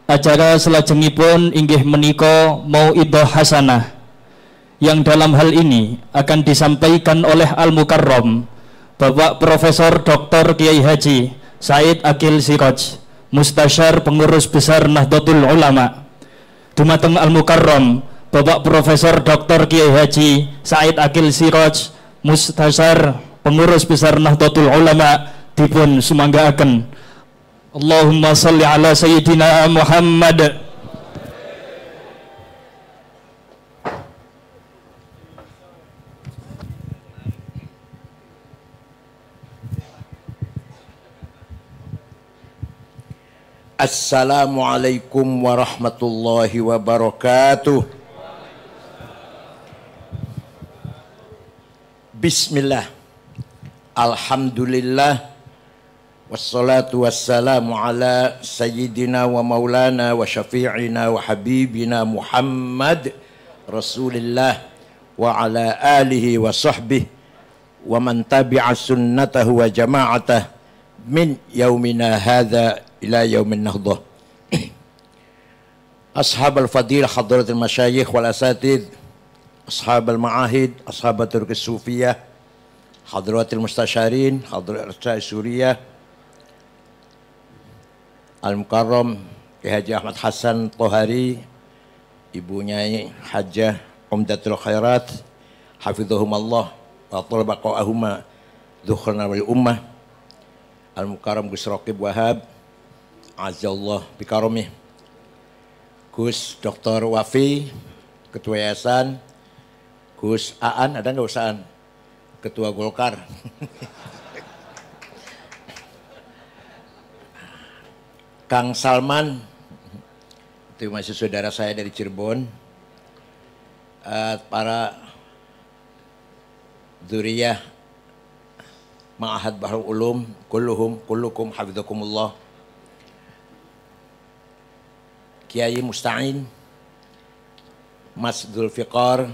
acara selajengipun inggih menika mauidhah hasanah yang dalam hal ini akan disampaikan oleh Al-Mukarram Bapak Profesor Dr. Kiai Haji Said Akil Siraj, Mustasyar Pengurus Besar Nahdlatul Ulama. Dumateng Al-Mukarram Bapak Profesor Dr. Kiai Haji Said Akil Siraj, Mustasyar Pengurus Besar Nahdlatul Ulama dipun sumanggaaken. Allahumma salli ala Sayyidina Muhammad. Assalamualaikum warahmatullahi wabarakatuh. Bismillah, alhamdulillah, wassalatu wassalamu ala sayyidina wa maulana wa syafi'ina wa habibina Muhammad Rasulillah wa ala alihi wa sahbihi wa man tabi'a sunnatahu wa jama'atah min yaumina hadha ila yaumin nahdah. Ashab al-fadil, hadratul masyayikh wal asatid, ashab al-ma'ahid, ashab al-turkis sufiyah, hadratul mustasyarin, hadratul suriyah, Al-Mukarram Kiai Haji Ahmad Hasan Tohari, ibunya Hajjah Umdatul Khairat, hafidhuhumallah wa talabaqa'ahuma dzukhurna wal ummah, Al-Mukarram Gus Raqib Wahab, azallah bikaromih, Gus Dr. Wafi, Ketua Yayasan, Gus Aan, ada nggak Gus Aan? Ketua Golkar. Kang Salman, itu masih saudara saya dari Cirebon. Para dzurriyyah Ma'had Bahrul Ulum, kullukum hafidhakumullah. Kiai Musta'in, Mas Dzulfiqar,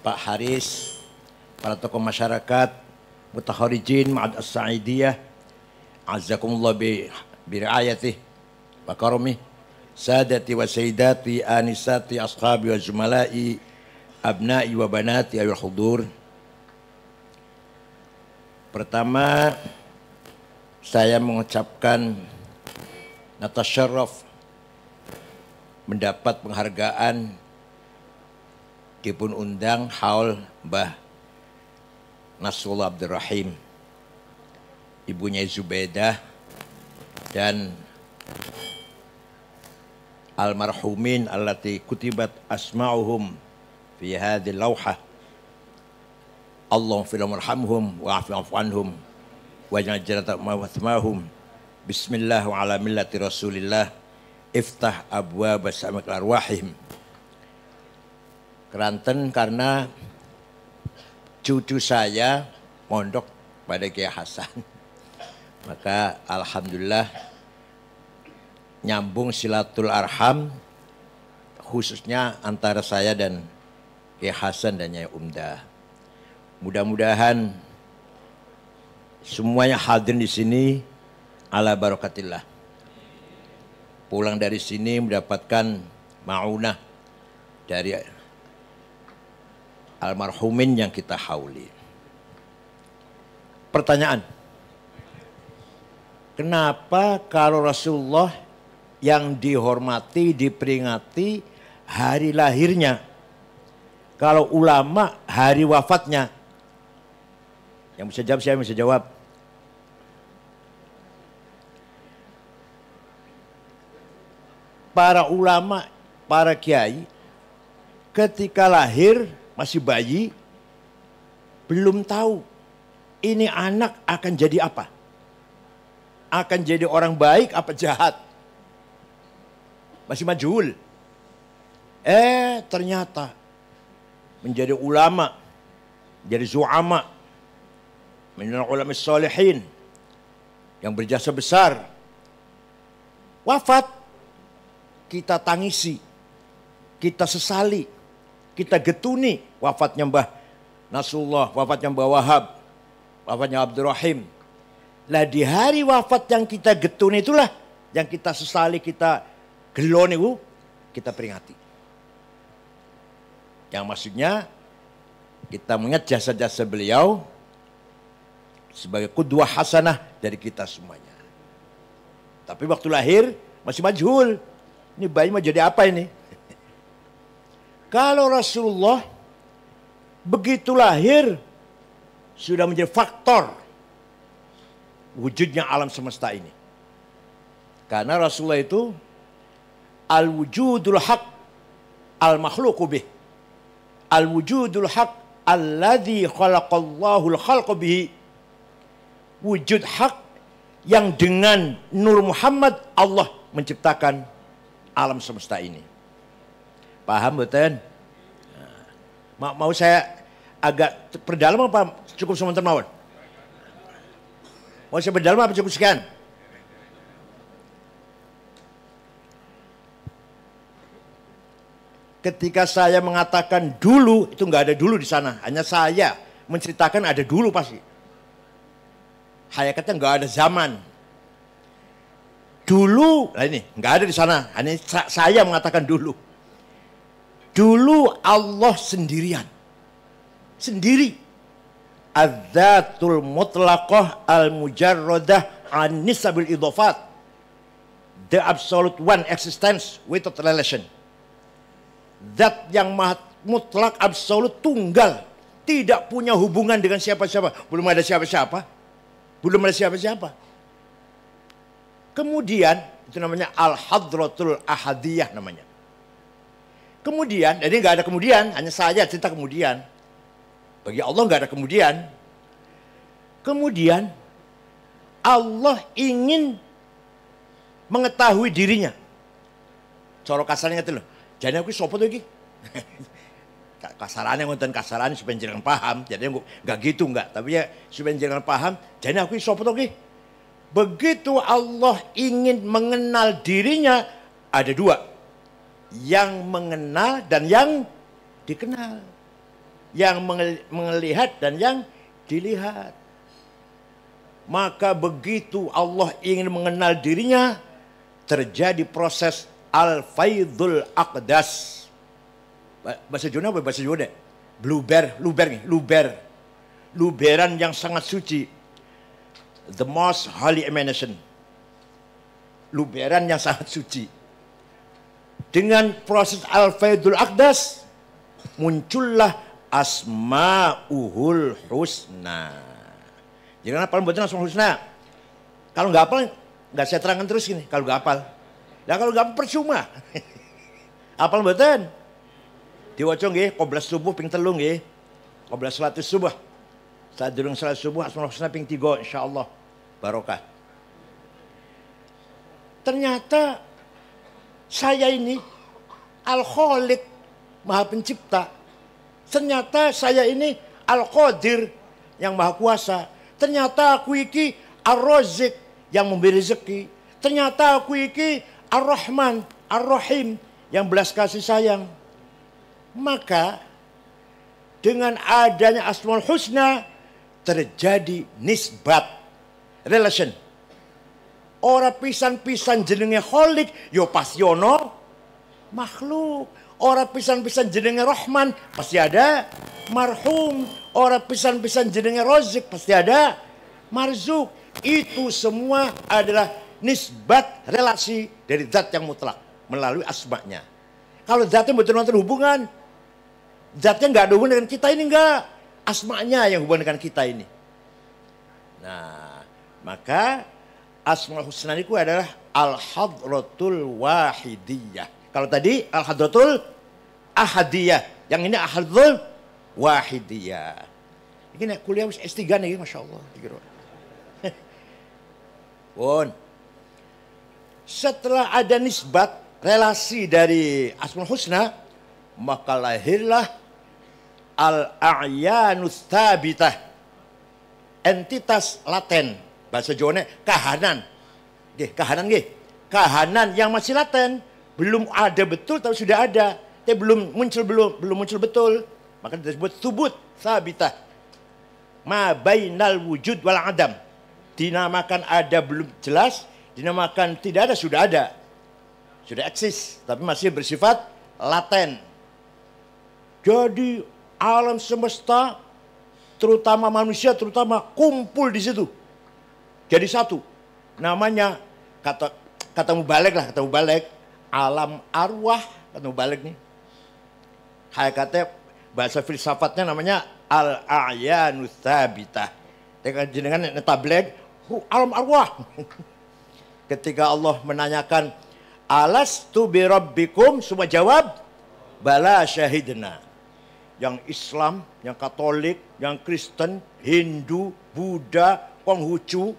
Pak Haris, para tokoh masyarakat, mutakharijin ma'ad as-sa'idiyah, azakumullah birayatih wa karamih, sadati wa sayyidati, anisati, ashabi wa zumalai, abnai wa banati ayul hudur. Pertama, saya mengucapkan natasyarraf mendapat penghargaan dipun undang haul Mbah Nasrullah Abdurrahim, ibunya Zubaidah, dan almarhumin allati kutibat asma'uhum fi hadhil lawhah. Allahumma fil warhamhum wa'fu anhum waj'al jannata ma'wahum. Bismillah wa ala millati Rasulillah. Iftah abwaab sam'il arwahim. Keranten karena cucu saya mondok pada Kiai Hasan. Maka alhamdulillah nyambung silatul arham khususnya antara saya dan Kiai Hasan dan Nyai Umdah. Mudah-mudahan semuanya hadir di sini ala barakatillah. Pulang dari sini mendapatkan ma'unah dari almarhumin yang kita hauli. Pertanyaan, kenapa kalau Rasulullah yang dihormati, diperingati hari lahirnya, kalau ulama hari wafatnya? Yang bisa jawab, saya bisa jawab. Para ulama, para kiai, ketika lahir masih bayi, belum tahu ini anak akan jadi apa. Akan jadi orang baik apa jahat. Masih majhul. Ternyata menjadi ulama, menjadi zu'ama, menjadi ulama sholihin yang berjasa besar. Wafat, kita tangisi, kita sesali, kita getuni wafatnya Mbah Nasrullah, wafatnya Mbah Wahab, wafatnya Abdurrahim. Lah di hari wafat yang kita getuni itulah yang kita sesali, kita gelo niku kita peringati. Yang maksudnya kita mengingat jasa-jasa beliau sebagai qudwah hasanah dari kita semuanya. Tapi waktu lahir masih majhul. Ini bayi mau jadi apa ini? Kalau Rasulullah begitu lahir sudah menjadi faktor wujudnya alam semesta ini. Karena Rasulullah itu al-wujudul haq al-makhluqu bih. Al-wujudul haq alladzi khalaqallahu al-khalqa bihi. Wujud hak yang dengan Nur Muhammad Allah menciptakan alam semesta ini. Paham betul? Mau saya agak perdalam apa cukup sebentar mawon? Mau saya perdalam apa cukup sekian? Ketika saya mengatakan dulu, itu nggak ada dulu di sana. Hanya saya menceritakan ada dulu pasti. Hakikatnya nggak ada zaman. Dulu, nah ini nggak ada di sana. Hanya saya mengatakan dulu. Dulu Allah sendirian. Sendiri. Az-zatul mutlaqah al-mujarradah an nisabil idhafat. The absolute one existence without relation. Zat yang mutlak, absolut, tunggal. Tidak punya hubungan dengan siapa-siapa. Belum ada siapa-siapa. Belum ada siapa-siapa. Kemudian, itu namanya al-hadratul ahadiyah namanya. Kemudian, jadi nggak ada kemudian, hanya saya cerita kemudian. Bagi Allah nggak ada kemudian. Kemudian, Allah ingin mengetahui dirinya. Coro kasarnya itu loh. Jadi aku sopo tuh iki. Kasarannya ngonten kasarannya supaya jangan paham. Jadi nggak gitu nggak. Tapi ya supaya jangan paham. Jadi aku sopo tuh iki. Begitu Allah ingin mengenal dirinya, ada dua. Yang mengenal dan yang dikenal. Yang melihat dan yang dilihat. Maka begitu Allah ingin mengenal dirinya, terjadi proses al-faidul aqdas. Bahasa Jawa apa bahasa Jawa deh? Luberan yang sangat suci. The most holy emanation. Luberan yang sangat suci. Dengan proses al-faidul aqdas muncullah asma'uhul husna. Jangan hafal buatan asma'uhul husna. Kalau nggak hafal nggak saya terangkan terus gini. Kalau nggak hafal. Nah kalau nggak percuma. Hafal buatan. Diwaca nggih qoblas subuh ping 3 nggih. Qoblas salat subuh. Saat durung salat subuh asmaul husna ping 3 insyaallah. Barokah. Ternyata saya ini Al-Khaliq, Maha Pencipta. Ternyata saya ini Al-Qadir, yang Maha Kuasa. Ternyata aku iki Ar-Razik, yang memberi rezeki. Ternyata aku iki Ar-Rahman, Ar-Rahim, yang belas kasih sayang. Maka dengan adanya Asmaul Husna terjadi nisbat, relation. Ora pisan-pisan jenenge Khalik, yo pasti ono makhluk. Ora pisan-pisan jenenge Rahman, pasti ada marhum. Ora pisan-pisan jenenge Razik, pasti ada marzuk. Itu semua adalah nisbat, relasi dari zat yang mutlak melalui asma'nya. Kalau zatnya betul-betul hubungan, zatnya nggak ada hubungan dengan kita ini, nggak. Asma'nya yang hubungan dengan kita ini. Nah, maka Asmaul Husna itu adalah Al-Hadratul Wahidiyah. Kalau tadi Al-Hadratul Ahadiyah, yang ini Al-Hadratul Wahidiyah. Ini kuliah S3 nih, Masya Allah. Pun. Setelah ada nisbat, relasi dari Asmaul Husna, maka lahirlah Al-A'yanus Thabitah, entitas laten. Bahasa Jawanya kahanan. Kahanan yang masih laten, belum ada betul tapi sudah ada, tapi belum muncul betul. Maka disebut subut thabitah. Ma bainal wujud wal adam. Dinamakan ada belum jelas, dinamakan tidak ada sudah ada. sudah eksis, tapi masih bersifat laten. Jadi alam semesta, terutama manusia, terutama kumpul di situ. Jadi satu. Namanya kata mubalik lah, kata mubalik, alam arwah, kata mubalik nih. Hakikatnya bahasa filsafatnya namanya al-a'yanus tsabitah. Dengan tabligh alam arwah. Ketika Allah menanyakan alastu bi rabbikum, semua jawab bala syahidna. Yang Islam, yang Katolik, yang Kristen, Hindu, Buddha, Konghucu,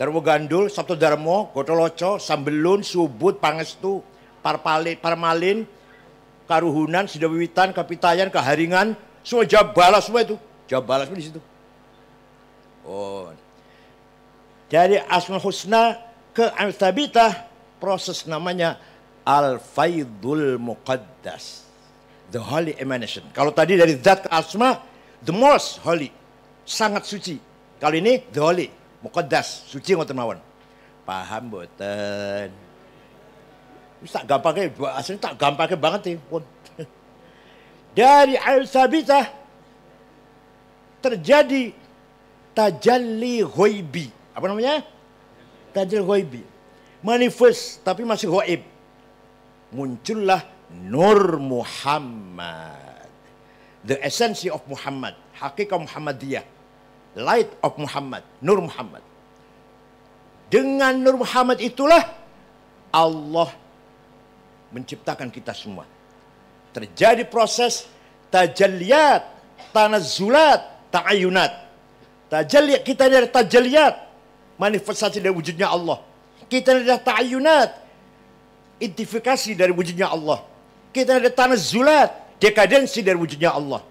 Darmo Gandul, Sabto Darmo, Gotoloco, Sambelun, Subut, Pangestu, Parmalin, Karuhunan, Sidawiwitan, Kapitayan, Kaharingan, semua jawab balas semua itu. Jawab balas di situ. Oh. Dari Asmaul Husna ke Al-Thabitah, proses namanya Al-Faidul Muqaddas. The Holy Emanation. Kalau tadi dari Zat ke Asma, the most holy. Sangat suci. Kalau ini the holy. Muqaddas. Suci ngoten mawon. Paham boten? Tak gampangnya, aslinya tak gampangnya banget nih pun. Dari Al-Thabitah terjadi tajalli ghoibi. Apa namanya? Tajalli ghoibi. Manifest tapi masih ghaib. Muncullah Nur Muhammad. The essence of Muhammad. Hakikat Muhammadiyah. Light of Muhammad. Nur Muhammad. Dengan Nur Muhammad itulah Allah menciptakan kita semua. Terjadi proses tajalliyat, tanazzulat, ta'ayunat. Tajalliyat, kita ini adalah tajalliyat, manifestasi dari wujudnya Allah. Kita ini adalah ta'ayunat, identifikasi dari wujudnya Allah. Kita ada tanazzulat, dekadensi dari wujudnya Allah.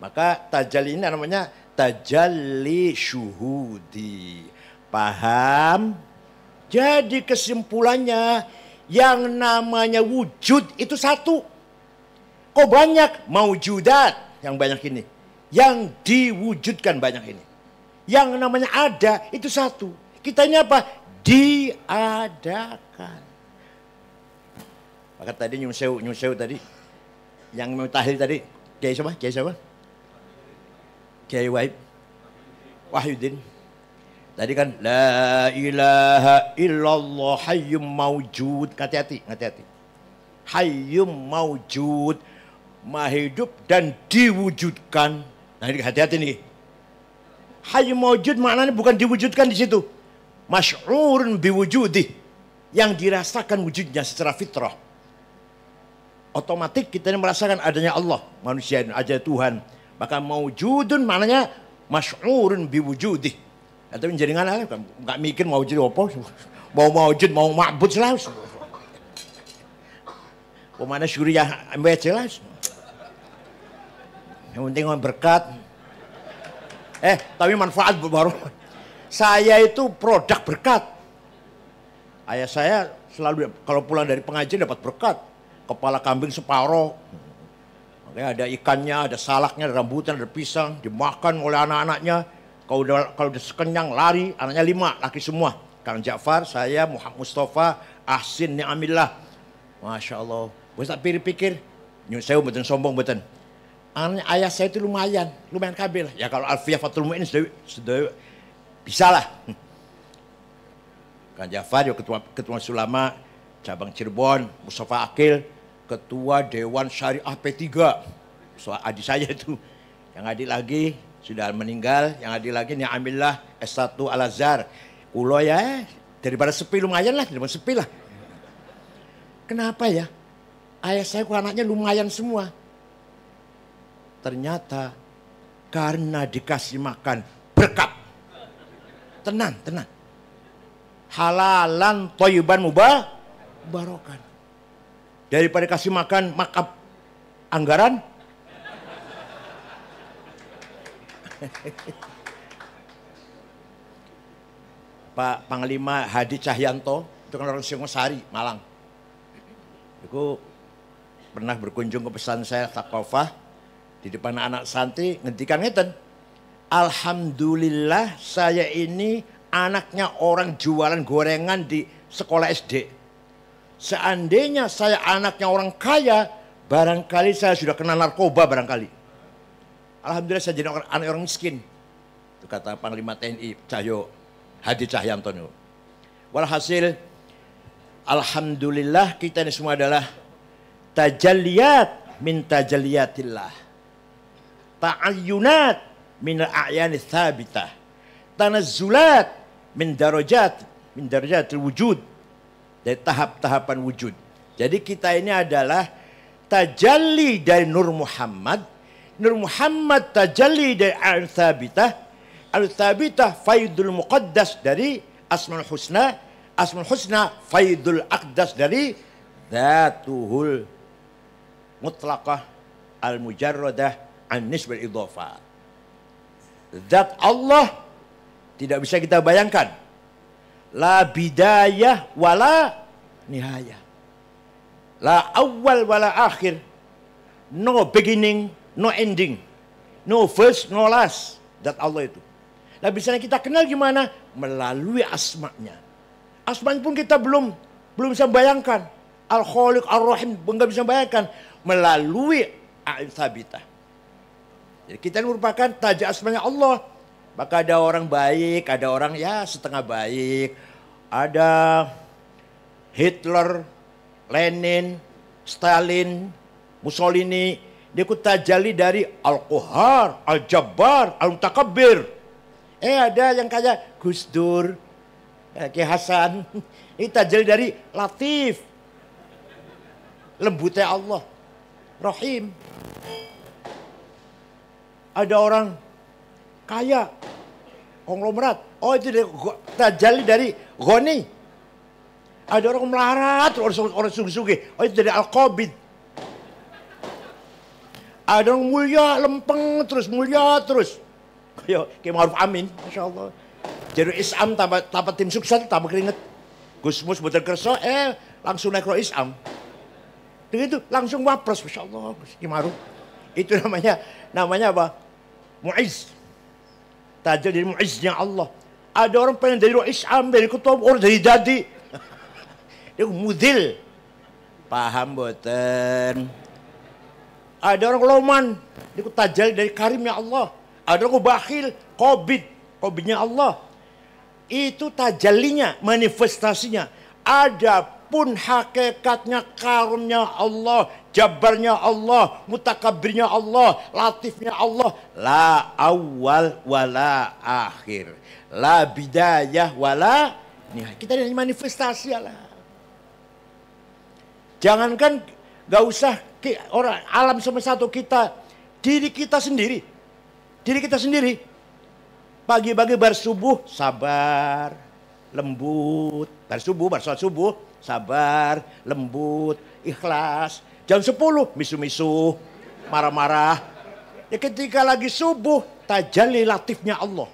Maka tajalli ini namanya tajalli syuhudi. Paham? Jadi kesimpulannya, yang namanya wujud itu satu. Kok banyak? Maujudat yang banyak ini. Yang diwujudkan banyak ini. Yang namanya ada itu satu. Kita ini apa? Diadakan. Maka tadi nyun sewu tadi, yang mau tahlil tadi, Kiai siapa? Kiai Wahyudin. Tadi kan la ilaha illallah hayyum maujud. Hati-hati. Hayyum maujud, maha hidup dan diwujudkan. Nah, ini hati-hati nih. Hayyum maujud maknanya bukan diwujudkan di situ. Masy'urun biwujudih, yang dirasakan wujudnya secara fitrah. Otomatis kita ini merasakan adanya Allah, manusia ini aja Tuhan. Maka maujudun maknanya masy'urun biwujudih. Atau jaringan aja, nggak mikir mau wujud apa, mau wujud, mau ma'bud selalu. Pemana syuriah ambil jelas. Yang penting berkat. Tapi manfaat baru. Saya itu produk berkat. Ayah saya selalu kalau pulang dari pengajian dapat berkat. Kepala kambing separoh. Makanya ada ikannya, ada salaknya, ada rambutan, ada pisang, dimakan oleh anak-anaknya. Kalau udah sekenyang lari, anaknya 5, laki semua. Kang Ja'far, saya, Muhammad Mustafa, Ahsin, Ni'amillah. Masya Allah. Gue tak pikir-pikir, nyun saya betul sombong betul. Anaknya ayah saya itu lumayan kabel. Ya kalau Alfiyah Fathul Mu'in sudah bisa lah. Kang Ja'far, ketua Sulama, cabang Cirebon, Mustafa Akil, ketua Dewan Syariah P3. Soal adik saya itu. Yang adik lagi sudah meninggal, yang adik lagi Ni'amillah S1 Al-Azhar. Kulo ya daripada sepi lumayan lah, daripada sepi lah. Kenapa ya? Ayah saya anaknya lumayan semua. Ternyata karena dikasih makan berkat. Tenang. Halalan thayyiban mubarokan. Daripada kasih makan makap anggaran. Pak Panglima Hadi Cahyanto, itu kan orang Singosari, Malang. Itu pernah berkunjung ke pesan saya Takofah di depan anak santri ngendikan ngeten. Alhamdulillah saya ini anaknya orang jualan gorengan di sekolah SD. Seandainya saya anaknya orang kaya, barangkali saya sudah kena narkoba barangkali. Alhamdulillah saya jadi anak orang miskin. Itu kata Panglima TNI Cahyo Hadi Cahyanto. Walhasil, alhamdulillah kita ini semua adalah tajalliyat min tajalliyatillah. Ta'ayyunat min al-a'yani thabitah. Tanazzulat min darajatil wujud. Dari tahap-tahapan wujud. Jadi kita ini adalah tajalli dari Nur Muhammad. Nur Muhammad tajalli dari Al-Thabitah. Al-Thabitah faidul muqaddas dari Asmaul Husna. Asmaul Husna faidul aqdas dari Dzatuhul mutlaqah al-mujarradah an nisbal idhafah. Zat Allah tidak bisa kita bayangkan. La bidayah wala nihayah. La awal wala akhir. No beginning, no ending. No first, no last. Zat Allah itu. Nah bisa kita kenal gimana? Melalui asma'nya. Asma'nya pun kita belum bisa bayangkan. Al-Khaliq, Ar-Rahim, nggak bisa bayangkan. Melalui Al-Thabitah. Jadi kita merupakan taja asma'nya Allah. Maka ada orang baik, ada orang ya setengah baik. Ada Hitler, Lenin, Stalin, Mussolini. Dia ikut tajalli dari Al-Qahar, Al-Jabbar, Al-Mutakabbir. Ada yang kayak Gus Dur, Ki Hasan. Ini tajalli dari Latif. Lembutnya Allah. Rahim. Ada orang kaya, konglomerat. Oh itu tajalli dari Ghani. Ada orang melarat, orang sugih-sugih. Oh itu dari Al-Qabid. Ada orang mulia, lempeng terus, mulia terus. Kayak Ma'ruf Amin, Masya Allah. Jadi Islam tanpa tim sukses, tanpa keringet. Gusmus betul kerso, langsung naik roh Islam. Begitu, langsung wapres, Masya Allah. Kayak Ma'ruf. Itu namanya apa? Mu'izz. Tajal dari mu'izznya Allah. Ada orang pengen dari roh Islam, dari ketua, orang dari jadi. Dia mudil. Paham boten. Ada orang loman, dia tajal dari karimnya Allah. Ada orang bakhil, Qobidnya Allah. Itu tajallinya, manifestasinya. Adapun hakikatnya karunnya Allah, jabarnya Allah, mutakabirnya Allah, latifnya Allah. La awal wala akhir. La bidayah wala nihayah. Kita ini manifestasi Allah. Jangankan gak usah orang alam semesta satu kita, diri kita sendiri. Diri kita sendiri. Pagi-pagi bersubuh sabar, lembut. Bersubuh, bersolat subuh, sabar, lembut, ikhlas. Jam 10 misu-misu, marah-marah. Ya ketika lagi subuh, tajalli latifnya Allah.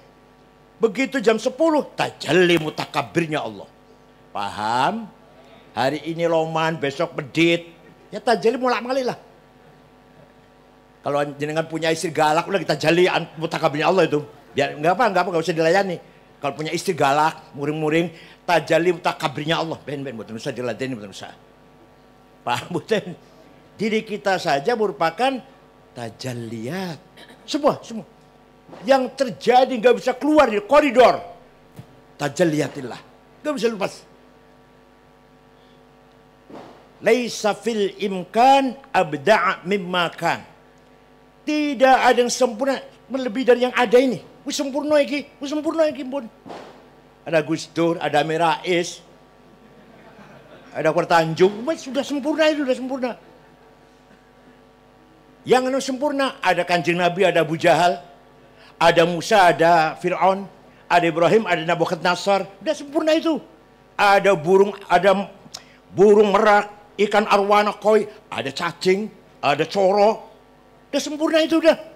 Begitu jam 10, tajalli mutakabirnya Allah. Paham? Hari ini loman, besok medit. Ya tajalli mulak-malik lah. Kalau jenengan punya istri galak, udah kita jali mutakabirnya Allah itu. Biar enggak apa, usah dilayani. Kalau punya istri galak, muring-muring, tajalli mutakabirnya Allah. Ben, bukan usah diladeni, bukan usah. Paham, bukan? Diri kita saja merupakan tajalliyat. Semua. Yang terjadi nggak bisa keluar dari koridor tajalliyatillah. Nggak bisa lepas. Laisa fil imkan abda' mimma kan. Tidak ada yang sempurna lebih dari yang ada ini. Wis sempurna iki pun. Ada Gus Dur, ada Amin Rais, ada Kor Tanjung, sudah sempurna itu, sudah sempurna. Yang anu sempurna ada Kanjeng Nabi, ada Abu Jahal, ada Musa, ada Fir'aun, ada Ibrahim, ada Nabukadnasar, sudah sempurna itu. Ada burung merak, ikan arwana koi, ada cacing, ada coro. Udah sempurna itu udah.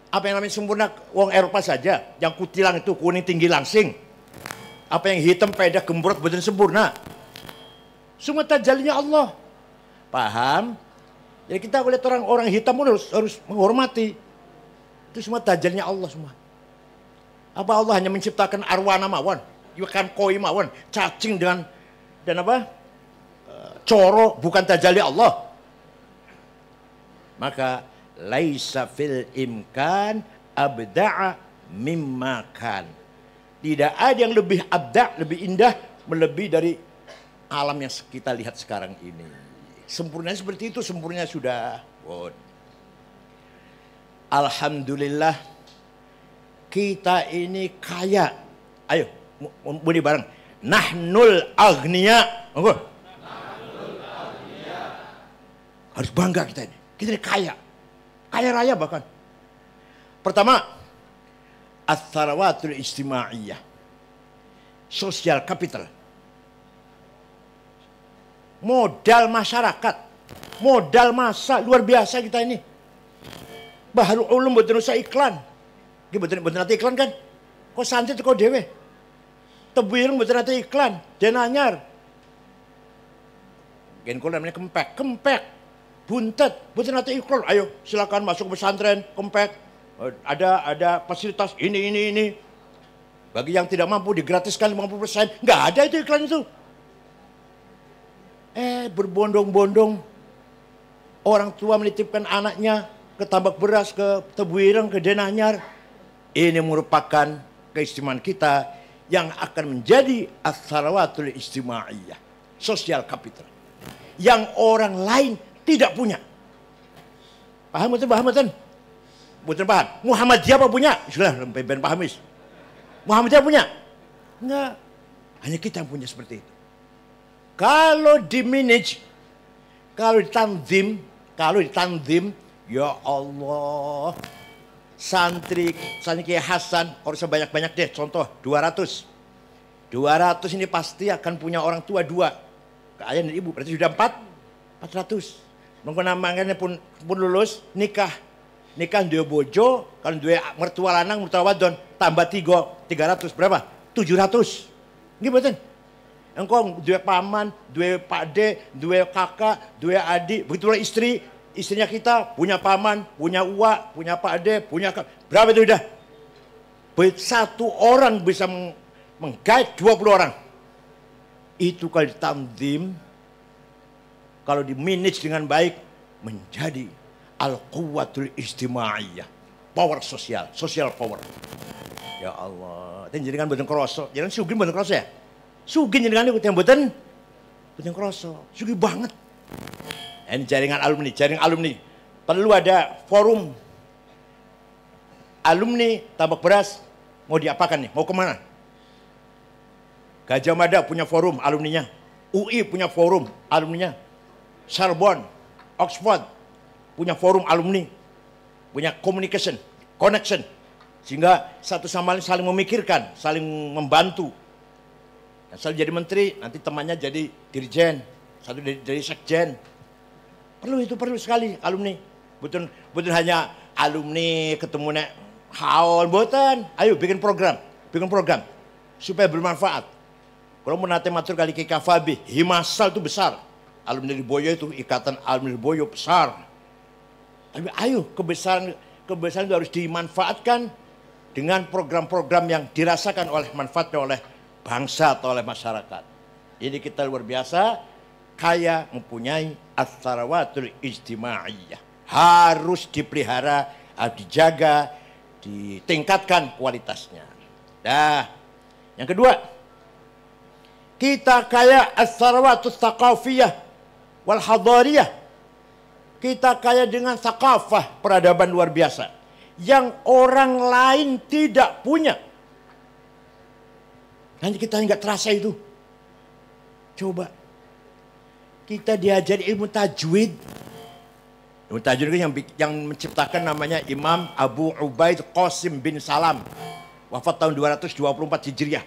Apa yang namanya sempurna wong Eropa saja, yang kutilang itu kuning tinggi langsing. Apa yang hitam pedak gembrot badan sempurna. Semua tajallinya Allah. Paham? Jadi kita lihat orang hitam harus menghormati. Itu semua tajallinya Allah semua. Apa Allah hanya menciptakan arwana mawon? ikan koi mawon, cacing dan apa? Coro bukan tajalli Allah. Maka laisa fil imkan abda'a mimma kan. Tidak ada yang lebih abda', lebih indah, melebihi dari alam yang kita lihat sekarang ini. Sempurnanya seperti itu, sempurnanya sudah. Alhamdulillah kita ini kaya. Ayo, muni bareng. Nahnul agniya. Harus bangga kita ini. Kita ini kaya. Kaya raya bahkan. Pertama, as-sarawatul ijtimaiyah. Social capital. Modal masyarakat. Modal massa luar biasa kita ini. Baharul ulum betul usah iklan. Ki betul nanti iklan kan? Kok santri kok dewe? Tebuireng betul nanti iklan. Den anyar. Gen kula namanya kempek. Buntet, betul nanti iklan. Ayo silakan masuk ke pesantren kempek. Ada fasilitas ini. Bagi yang tidak mampu digratiskan 50%. Enggak ada itu iklan itu. Berbondong-bondong orang tua menitipkan anaknya ke tambak beras, ke Tebuireng, ke Denanyar. Ini merupakan keistimewaan kita yang akan menjadi as-sarawatul ijtimaiyah, sosial capital yang orang lain tidak punya. Paham betul? Betul paham. Muhammadiyah apa punya? Sudah ben paham wis. Muhammadiyah punya? Enggak. Hanya kita yang punya seperti itu. Kalau dimanage, kalau ditanzim, ya Allah, santri Kiai Hasan harus banyak-banyak deh. Contoh 200 ini pasti akan punya orang tua 2, ayah dan ibu, berarti sudah 400. Menggunakannya pun lulus nikah dua bojo, kalau dua mertua lanang, mertua wadon, tambah 300 berapa? 700. Ini betul. Engkau dua paman, dua pakde, dua kakak, dua adik, begitulah istrinya kita punya paman, punya uak, punya pakde, punya kakak. Berapa itu udah? Satu orang bisa menggait 20 orang. Itu kalau ditanzim, kalau dimanage dengan baik, menjadi al-quwwatul ijtimaiyah, power sosial power. Ya Allah, itu jadi kan betul kroso, jangan sugih betul kroso ya. Sugih jenengan niku teng mboten krasa. Sugih banget. Ini jaringan alumni. Perlu ada forum alumni Tambak Beras. Mau diapakan nih? Mau kemana? Gajah Mada punya forum alumninya. UI punya forum alumninya. Sorbonne, Oxford punya forum alumni. Punya communication, connection. Sehingga satu sama lain saling memikirkan, saling membantu. Satu jadi menteri, nanti temannya jadi dirjen, satu dari sekjen. Perlu sekali alumni. Betul hanya alumni ketemu nek haul boten. Ayo bikin program supaya bermanfaat. Kalau mau nanti matur kali ke Kafabi, Himasal itu besar. Alumni di Boyo itu ikatan alumni di Boyo besar. Tapi ayo kebesaran itu harus dimanfaatkan dengan program-program yang dirasakan oleh manfaatnya oleh bangsa atau oleh masyarakat. Ini kita luar biasa kaya mempunyai as-sarawatul ijtimaiyah. Harus dipelihara, harus dijaga, ditingkatkan kualitasnya. Nah, yang kedua, kita kaya as-sarawatul thaqafiyah wal hadariyah. Kita kaya dengan thaqafah, peradaban luar biasa yang orang lain tidak punya. Hanya kita nggak terasa itu. Coba kita diajari ilmu tajwid. Ilmu tajwid yang menciptakan namanya Imam Abu Ubaid Qasim bin Salam. Wafat tahun 224 Hijriah.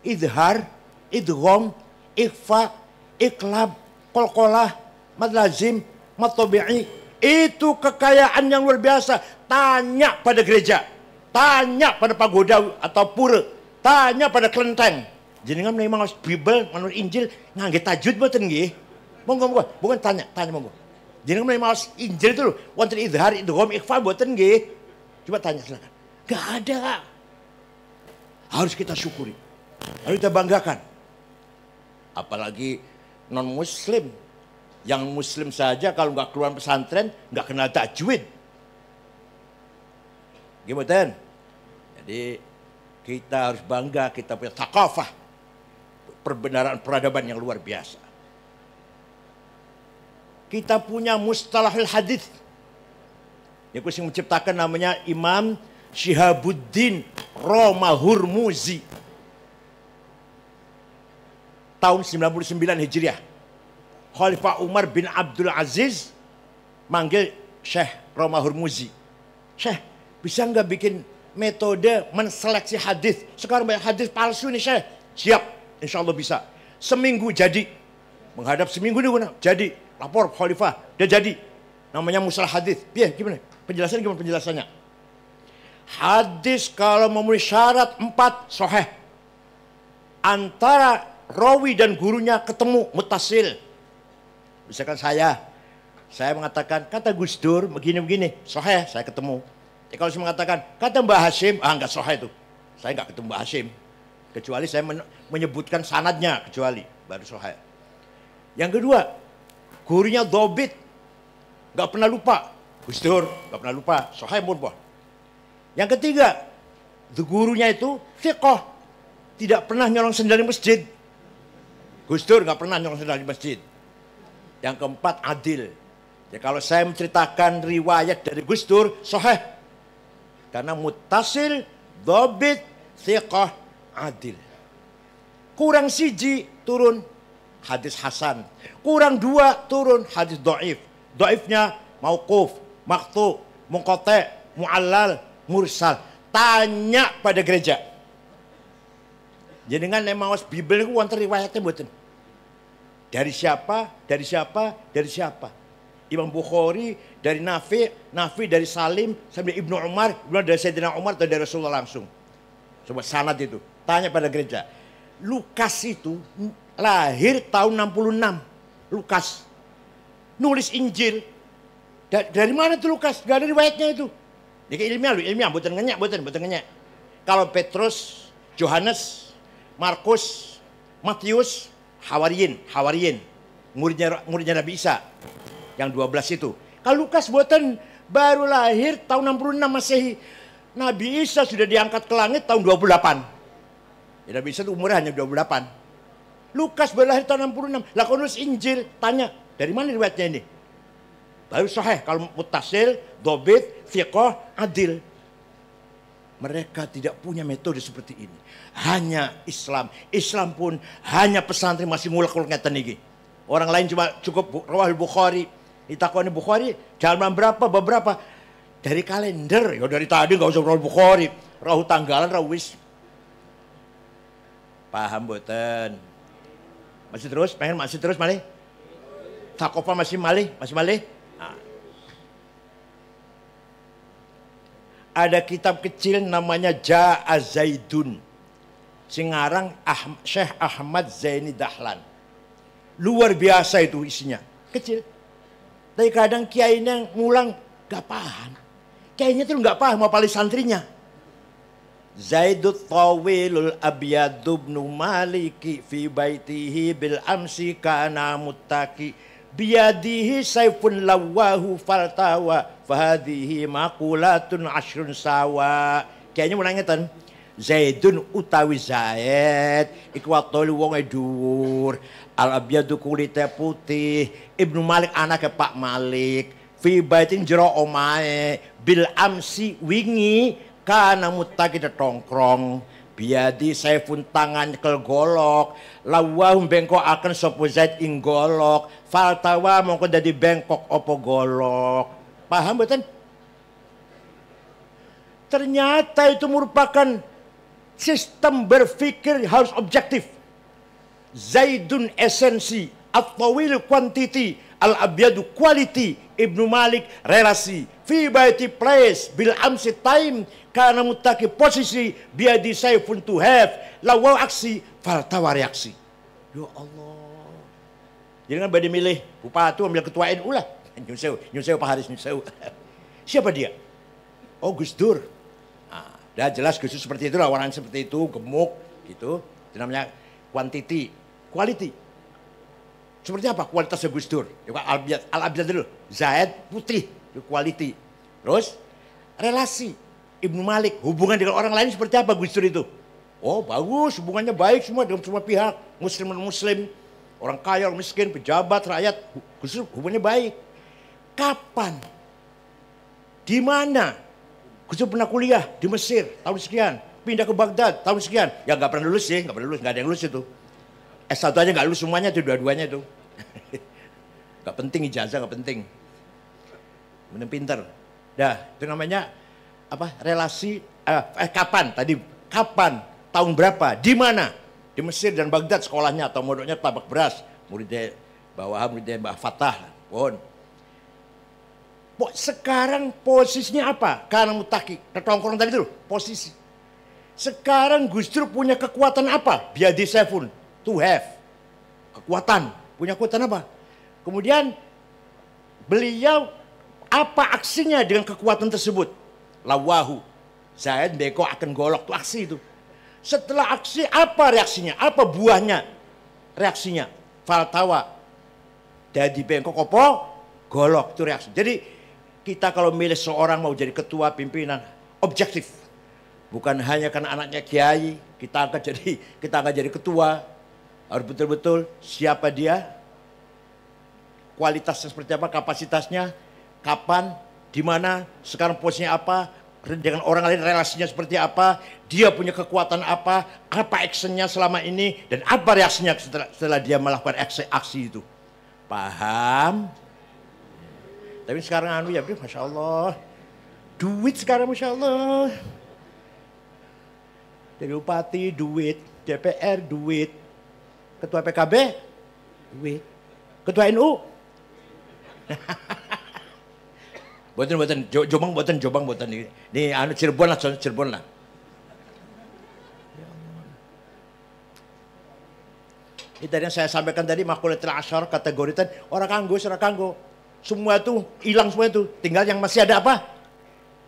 Idhar, idgham, ikhfa, iklab, qalqalah, mad lazim, mad tabi'i. Itu kekayaan yang luar biasa. Tanya pada gereja, tanya pada pagoda atau pura, tanya pada kelenteng. Jenengan memang harus Bible, menurut Injil ngangge tajwid mboten nggih? Monggo, bukan tanya monggo. Jenengan memang harus Injil itu wonten idhar, idgham, ikhfa mboten nggih? Coba tanya silakan. Enggak ada. Harus kita syukuri. Harus kita banggakan. Apalagi non-muslim. Yang muslim saja kalau nggak keluar pesantren, nggak kenal tajwid. Gimana? Jadi kita harus bangga, kita punya thaqafah. Perbenaran peradaban yang luar biasa. Kita punya mustalahul hadis. Yang menciptakan namanya Imam Syihabuddin Romahurmuzi. Tahun 99 Hijriah. Khalifah Umar bin Abdul Aziz manggil Syekh Romahurmuzi. Syekh, bisa nggak bikin metode menseleksi hadis? Sekarang banyak hadis palsu nih Syekh. Siap, insya Allah bisa. Seminggu jadi. Menghadap seminggu nih, jadi. Lapor Khalifah, dia jadi. Namanya musalah hadis. Iya, gimana? Penjelasannya gimana penjelasannya? Hadis kalau memenuhi syarat 4 sahih. Antara rawi dan gurunya ketemu mutasil. Misalkan saya mengatakan kata Gus Dur begini-begini, sahih, saya ketemu. Kalau saya mengatakan kata Mbah Hashim, enggak sahih itu. Saya enggak ketemu Mbah Hashim. Kecuali saya menyebutkan sanadnya, kecuali baru sahih. Yang kedua, gurunya dobit, enggak pernah lupa. Gus Dur enggak pernah lupa, sahih pun. Yang ketiga, gurunya itu thiqah, tidak pernah nyolong sendal di masjid. Gus Dur enggak pernah nyolong sendal di masjid. Yang keempat, adil. Ya, kalau saya menceritakan riwayat dari Gus Dur, sahih. Karena muttasil, dobit, thiqah, adil. Kurang siji, turun hadis hasan. Kurang 2, turun hadis dhaif. Dhaifnya mauquf, maqtu, munqati, muallal, mursal. Tanya pada gereja. Jadi dengan nemawas Bibel itu wonten riwayatnya mboten. Dari siapa? Dari siapa? Dari siapa? Imam Bukhari dari Nafi, Nafi dari Salim, sampai Ibnu Umar, Ibnu dari Sayyidina Umar atau dari Rasulullah langsung. Coba sanad itu. Tanya pada gereja. Lukas itu lahir tahun 66. Lukas. Nulis Injil. Dari mana tuh Lukas? Gak ada riwayatnya itu. Ini ilmiah, bukan ngenyak. Kalau Petrus, Yohanes, Markus, Matius, Hawariyin, muridnya Nabi Isa, yang 12 itu. Kalau Lukas buatan baru lahir tahun 66 Masehi. Nabi Isa sudah diangkat ke langit tahun 28. Ya, Nabi Isa itu umurnya hanya 28. Lukas baru lahir tahun 66. Lah kalau nulis Injil, tanya, dari mana riwayatnya ini? Baru sahih, kalau muttasil, dobit, thiqah, adil. Mereka tidak punya metode seperti ini. Hanya Islam. Islam pun hanya pesantren masih ngulek-ngulek ngeten iki. Orang lain cuma cukup Rawahul Bukhari. Ditakoni Bukhari, jalan beberapa. Dari kalender, ya dari tadi nggak usah Rawahul Bukhari. Rahu tanggalan, rahu wis. Paham boten? Masih terus malih. Takofa masih malih. Nah. Ada kitab kecil namanya Ja'a Zaidun. Singarang Syekh Ahmad Zaini Dahlan. Luar biasa itu isinya. Kecil. Tapi kadang kiainya ngulang gak paham. Kiainya tuh gak paham apalagi santrinya. Zaidut tawilul abyadu ibnu maliki fi baitihi bil amsi kana muttaki biyadihi sayfun lawahu faltawa fahadihi makulatun ashrun sawa. Kayaknya mau nangetan Zaidun utawi Zaid iku watoli wong dhuwur, al abyadu kulite putih, Ibnu Malik anake Pak Malik, fi baitin jero omae bil amsi wingi kana muttaki tongkrong, biadi saifun tangan kel golok, lawahum bengkok akan sapa Zaid ing golok, faltawa mongko dadi bengkok apa golok. Paham mboten? Ternyata itu merupakan sistem berpikir harus objektif. Zaidun esensi, at-tawil quantity, al-abyadu quality, Ibnu Malik relasi, fi baiti place, bil amsi time, karena mutaki posisi, biadi saifun to have, lawaw aksi, faltawa reaksi. Ya Allah. Jadi kan badi milih bupati ambil ketua NU lah. Nyusew Pak Haris Nyusew. Siapa dia? Oh Gus Dur. Nah, dah jelas Gus Dur seperti itulah, orang seperti itu, gemuk gitu. Itu namanya quantity, quality. Seperti apa kualitasnya Gus Dur? Al-Abjad dulu. Zaid putih, itu quality. Terus relasi Ibnu Malik, hubungan dengan orang lain seperti apa Gus Dur itu? Oh bagus, hubungannya baik semua dengan semua pihak, muslim dan muslim, orang kaya, orang miskin, pejabat, rakyat, Gus Dur hubungannya baik. Kapan? Di mana? Gus Dur pernah kuliah di Mesir tahun sekian, pindah ke Baghdad tahun sekian. Ya nggak pernah lulus sih, nggak ada yang lulus itu. S1 aja nggak lulus semuanya itu, dua-duanya itu. Nggak penting ijazah, nggak penting. Mending pinter. Dah, itu namanya apa? Relasi. Kapan? Tadi kapan? Tahun berapa? Di mana? Di Mesir dan Baghdad sekolahnya atau mondoknya Tabak Beras. Muridnya Mbah Fatah. Pun. Sekarang posisinya apa? Karena mutaki, ketongkrong tadi itu posisi. Sekarang Gus Dur punya kekuatan apa? Biadi Saifun, to have. Kekuatan, punya kekuatan apa? Kemudian beliau apa aksinya dengan kekuatan tersebut? Lawahu, Zaid beko akan golok, itu aksi itu. Setelah aksi apa reaksinya? Apa buahnya? Reaksinya faltawa. Jadi bengkok opo golok itu reaksi. Jadi kita kalau milih seorang mau jadi ketua pimpinan objektif. Bukan hanya karena anaknya kiai, kita akan jadi ketua. Harus betul-betul siapa dia, kualitasnya seperti apa, kapasitasnya, kapan, di mana, sekarang posisinya apa, dengan orang lain relasinya seperti apa, dia punya kekuatan apa actionnya selama ini, dan apa reaksinya setelah dia melakukan aksi itu. Paham? Tapi sekarang ya, Masya Allah, duit sekarang Masya Allah. Dari bupati duit, DPR duit, ketua PKB duit, ketua NU. Buatan Jombang buatan ini Cirebon lah. Ini tadi yang saya sampaikan tadi makulatul asyar kategorikan orang kanggo. Semua itu hilang semua itu. Tinggal yang masih ada apa?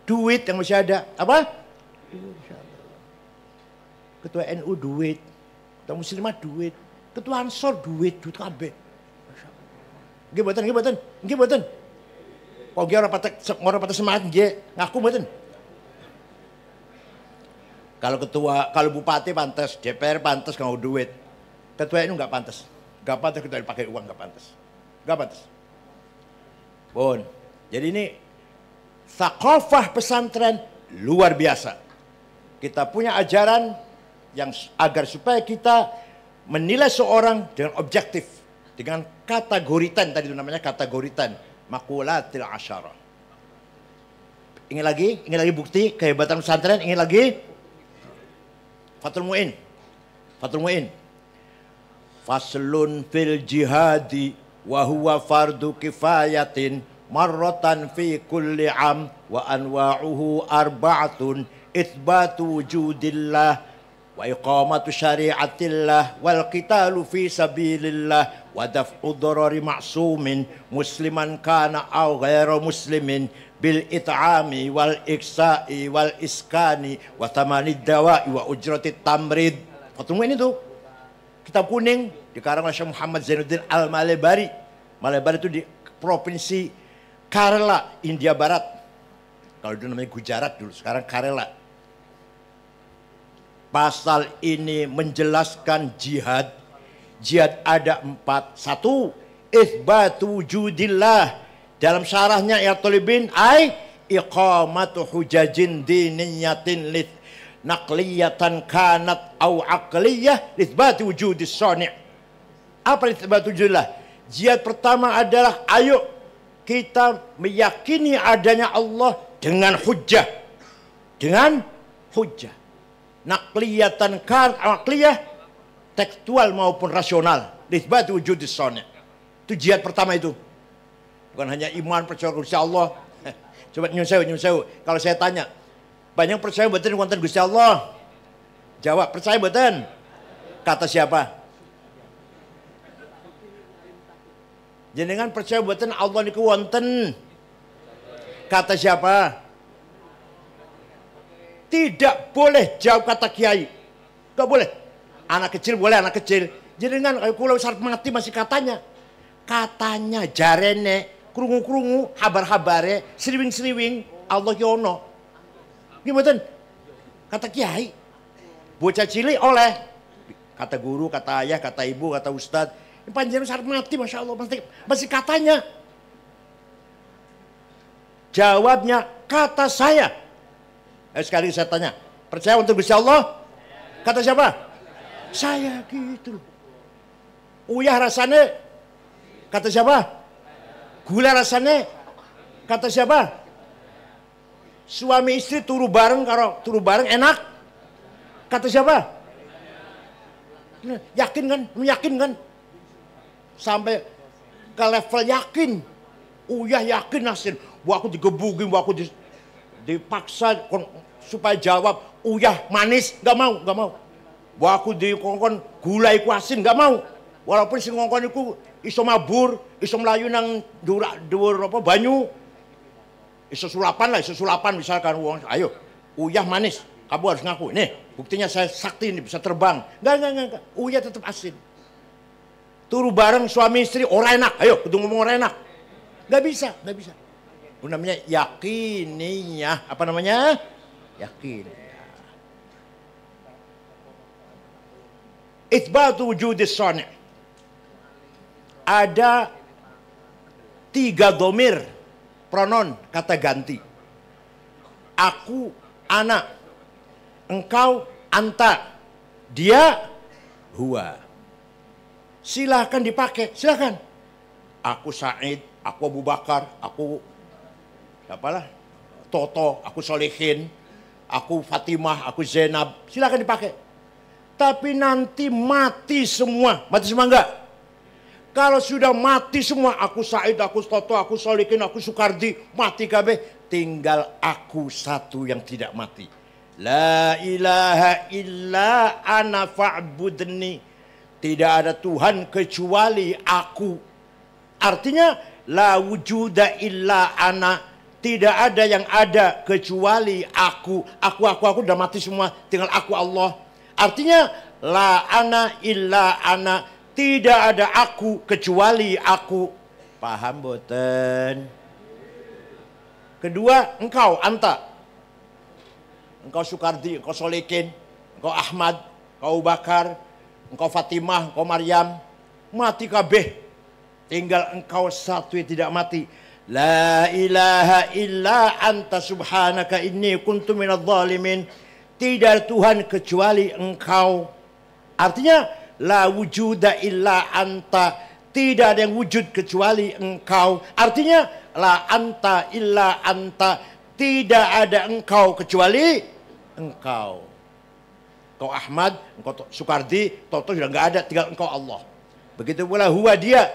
Duit yang masih ada. Apa? Ketua NU duit, ketua muslimah duit, ketua Ansor duit kabeh. Nggih mboten. Kok orang patah semangat nggih, ngaku mboten. Kalau bupati pantas, DPR pantas kalau duit. Ketua NU enggak pantas. Enggak pantas ketua pakai uang, enggak pantas. Bon. Jadi ini thaqafah pesantren luar biasa. Kita punya ajaran yang agar supaya kita menilai seorang dengan objektif, dengan kategoritan tadi itu namanya kategoritan makulatil asyarah. Ingin lagi bukti kehebatan pesantren, ingin lagi Fathul Mu'in. Faslun fil jihadi wa huwa fardu kifayatin marratan fi kulli am wa anwa'uhu arba'atun itsbatu wujudillah wa iqamatu syari'atillah wal qitalu fi sabilillah wa daf'u dharari ma'sumin musliman kana aw ghairu muslimin bil it'ami wal iksa'i wal iskani wa tamanid dawa'i wa ujratit tamrid. Fathul Mu'in itu kitab kuning dikarang oleh Syekh Muhammad Zainuddin Al-Malebari. Malebari itu di provinsi Kerala, India Barat. Kalau dulu namanya Gujarat dulu, sekarang Kerala. Pasal ini menjelaskan jihad. Jihad ada 4. 1. Itsbatu wujudillah. Dalam syarahnya ya talibin ay iqamatu hujajin diniyatin lit naqliyatan kanat au aqliyah itsbatu wujudis sani'. Apa itsbatu wujudillah? Jihad pertama adalah ayo kita meyakini adanya Allah dengan hujjah. Naqliyatan kan aqliyah, tekstual maupun rasional. Itsbatu wujudis sani'. Itu jihad pertama itu. Bukan hanya iman percaya Gusti Allah. Coba nyun sewu. Kalau saya tanya, banyak percaya mboten wonten Gusti Allah? Jawab, percaya mboten? Kata siapa? Jenengan percaya mboten Allah niku wonten? Kata siapa? Tidak boleh jawab kata kiai. Enggak boleh. Anak kecil boleh anak kecil. Jenengan kula wis arep mati masih katanya. Katanya jarene krungu-krungu habar-habare sriwing-sriwing Allah ki ono. Nggih mboten? Kata kiai. Bocah cilik oleh. Kata guru, kata ayah, kata ibu, kata ustad. Panjenengan wis arep mati Masya Allah masih katanya. Jawabnya kata saya. Sekali saya tanya, percaya untuk Gusti Allah? Kata siapa? Saya gitu loh. Uyah rasanya kata siapa? Gula rasanya kata siapa? Suami istri turu bareng karo turu bareng enak kata siapa? Yakin kan? Yakin kan? Sampai ke level yakin. Uyah yakin Nasin. Wah aku digebukin, wah aku dipaksa supaya jawab. Uyah manis, gak mau, gak mau. Wah aku dikongkon gula iku asin gak mau. Walaupun si ngongkon iku iso mabur, iso melayu nang dhuwur apa banyu. Iso sulapan lah, iso sulapan misalkan wong ayo uyah manis, kamu harus ngaku. Nih, buktinya saya sakti ini bisa terbang. Enggak. Uyah tetap asin. Turu bareng suami istri ora enak. Ayo kudu ngomong ora enak. Enggak bisa. Itu namanya yakiniyah. Apa namanya? Yakin. Itsbatu wujudis shani'. Ada 3 domir pronon kata ganti. Aku, anak. Engkau, anta. Dia, huwa. Silahkan dipakai, silahkan. Aku Said, aku Abu Bakar, aku siapalah, Toto, aku Solehin, aku Fatimah, aku Zainab. Silahkan dipakai. Tapi nanti mati semua. Mati semua enggak? Kalau sudah mati semua, aku Said, aku Toto, aku Solikin, aku Sukardi, mati kabeh. Tinggal aku satu yang tidak mati. La ilaha illa ana fa'budni. Tidak ada Tuhan kecuali aku. Artinya, la wujuda illa ana. Tidak ada yang ada kecuali aku. Aku udah mati semua. Tinggal aku Allah. Artinya la ana illa ana, tidak ada aku kecuali aku. Paham boten? Kedua, engkau anta. Engkau Sukardi, engkau Solekin, engkau Ahmad, engkau Bakar, engkau Fatimah, engkau Maryam. Mati kabeh. Tinggal engkau satu yang tidak mati. La ilaha illa anta subhanaka inni kuntu minadh dhalimin. Tidak ada Tuhan kecuali engkau. Artinya, la wujuda illa anta. Tidak ada yang wujud kecuali engkau. Artinya, la anta illa anta. Tidak ada engkau kecuali engkau. Engkau Ahmad, engkau Sukardi, Toto sudah nggak ada. Tinggal engkau Allah. Begitu pula huwa dia.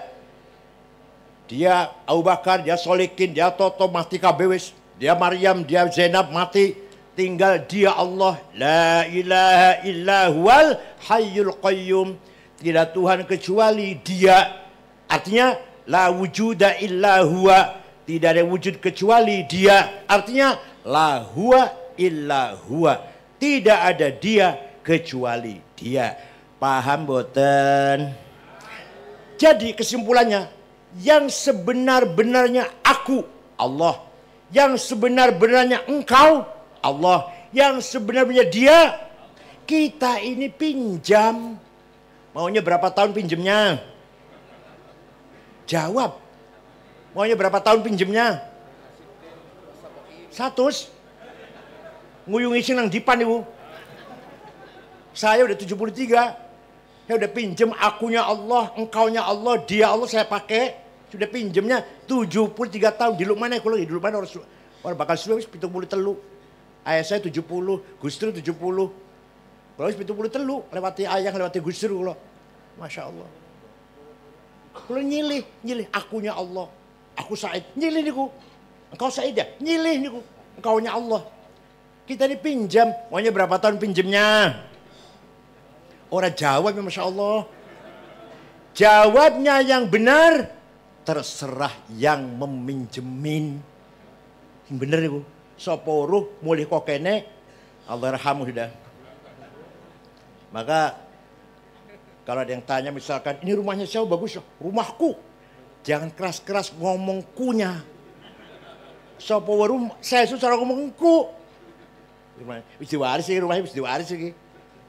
Dia Abu Bakar, dia Solikin, dia Toto, mati kabewis. Dia Maryam, dia Zainab, mati. Tinggal dia Allah. La ilaha illa huwal hayyul qayyum. Tidak Tuhan kecuali dia. Artinya la wujuda illa huwa. Tidak ada wujud kecuali dia. Artinya la huwa illa huwa. Tidak ada dia kecuali dia. Paham boten? Jadi kesimpulannya, yang sebenar-benarnya aku Allah. Yang sebenar-benarnya engkau Allah. Yang sebenarnya dia, kita ini pinjam. Maunya berapa tahun pinjemnya? Jawab. Maunya berapa tahun pinjemnya? 100. Nguyungi sing nang dipan ibu. Saya udah 73. Saya udah pinjem akunya Allah, engkaunya Allah, dia Allah saya pakai. Sudah pinjemnya 73 tahun. Di mana aku lagi? Di mana orang bakal sudah 73. Ayah saya 70, Gus Dur 70. Kalau 73 lewati ayah, lewati Gus Dur kalau. Masya Allah. Kalau nyilih akunya Allah. Aku Said, nyilih niku. Engkau Said ya? Nyilih niku. Engkaunya Allah. Kita ini pinjam, maunya berapa tahun pinjemnya? Orang jawab ya Masya Allah. Jawabnya yang benar, terserah yang meminjemin. Yang benar niku. Soporuh mulih kokene Allah rahamu sudah. Maka Kalau ada yang tanya misalkan, ini rumahnya siapa? Bagus. Rumahku. Jangan keras-keras ngomong kunya. Sopo warum saya susah ngomong ku. Wis diwaris iki rumahnya, wis diwaris iki.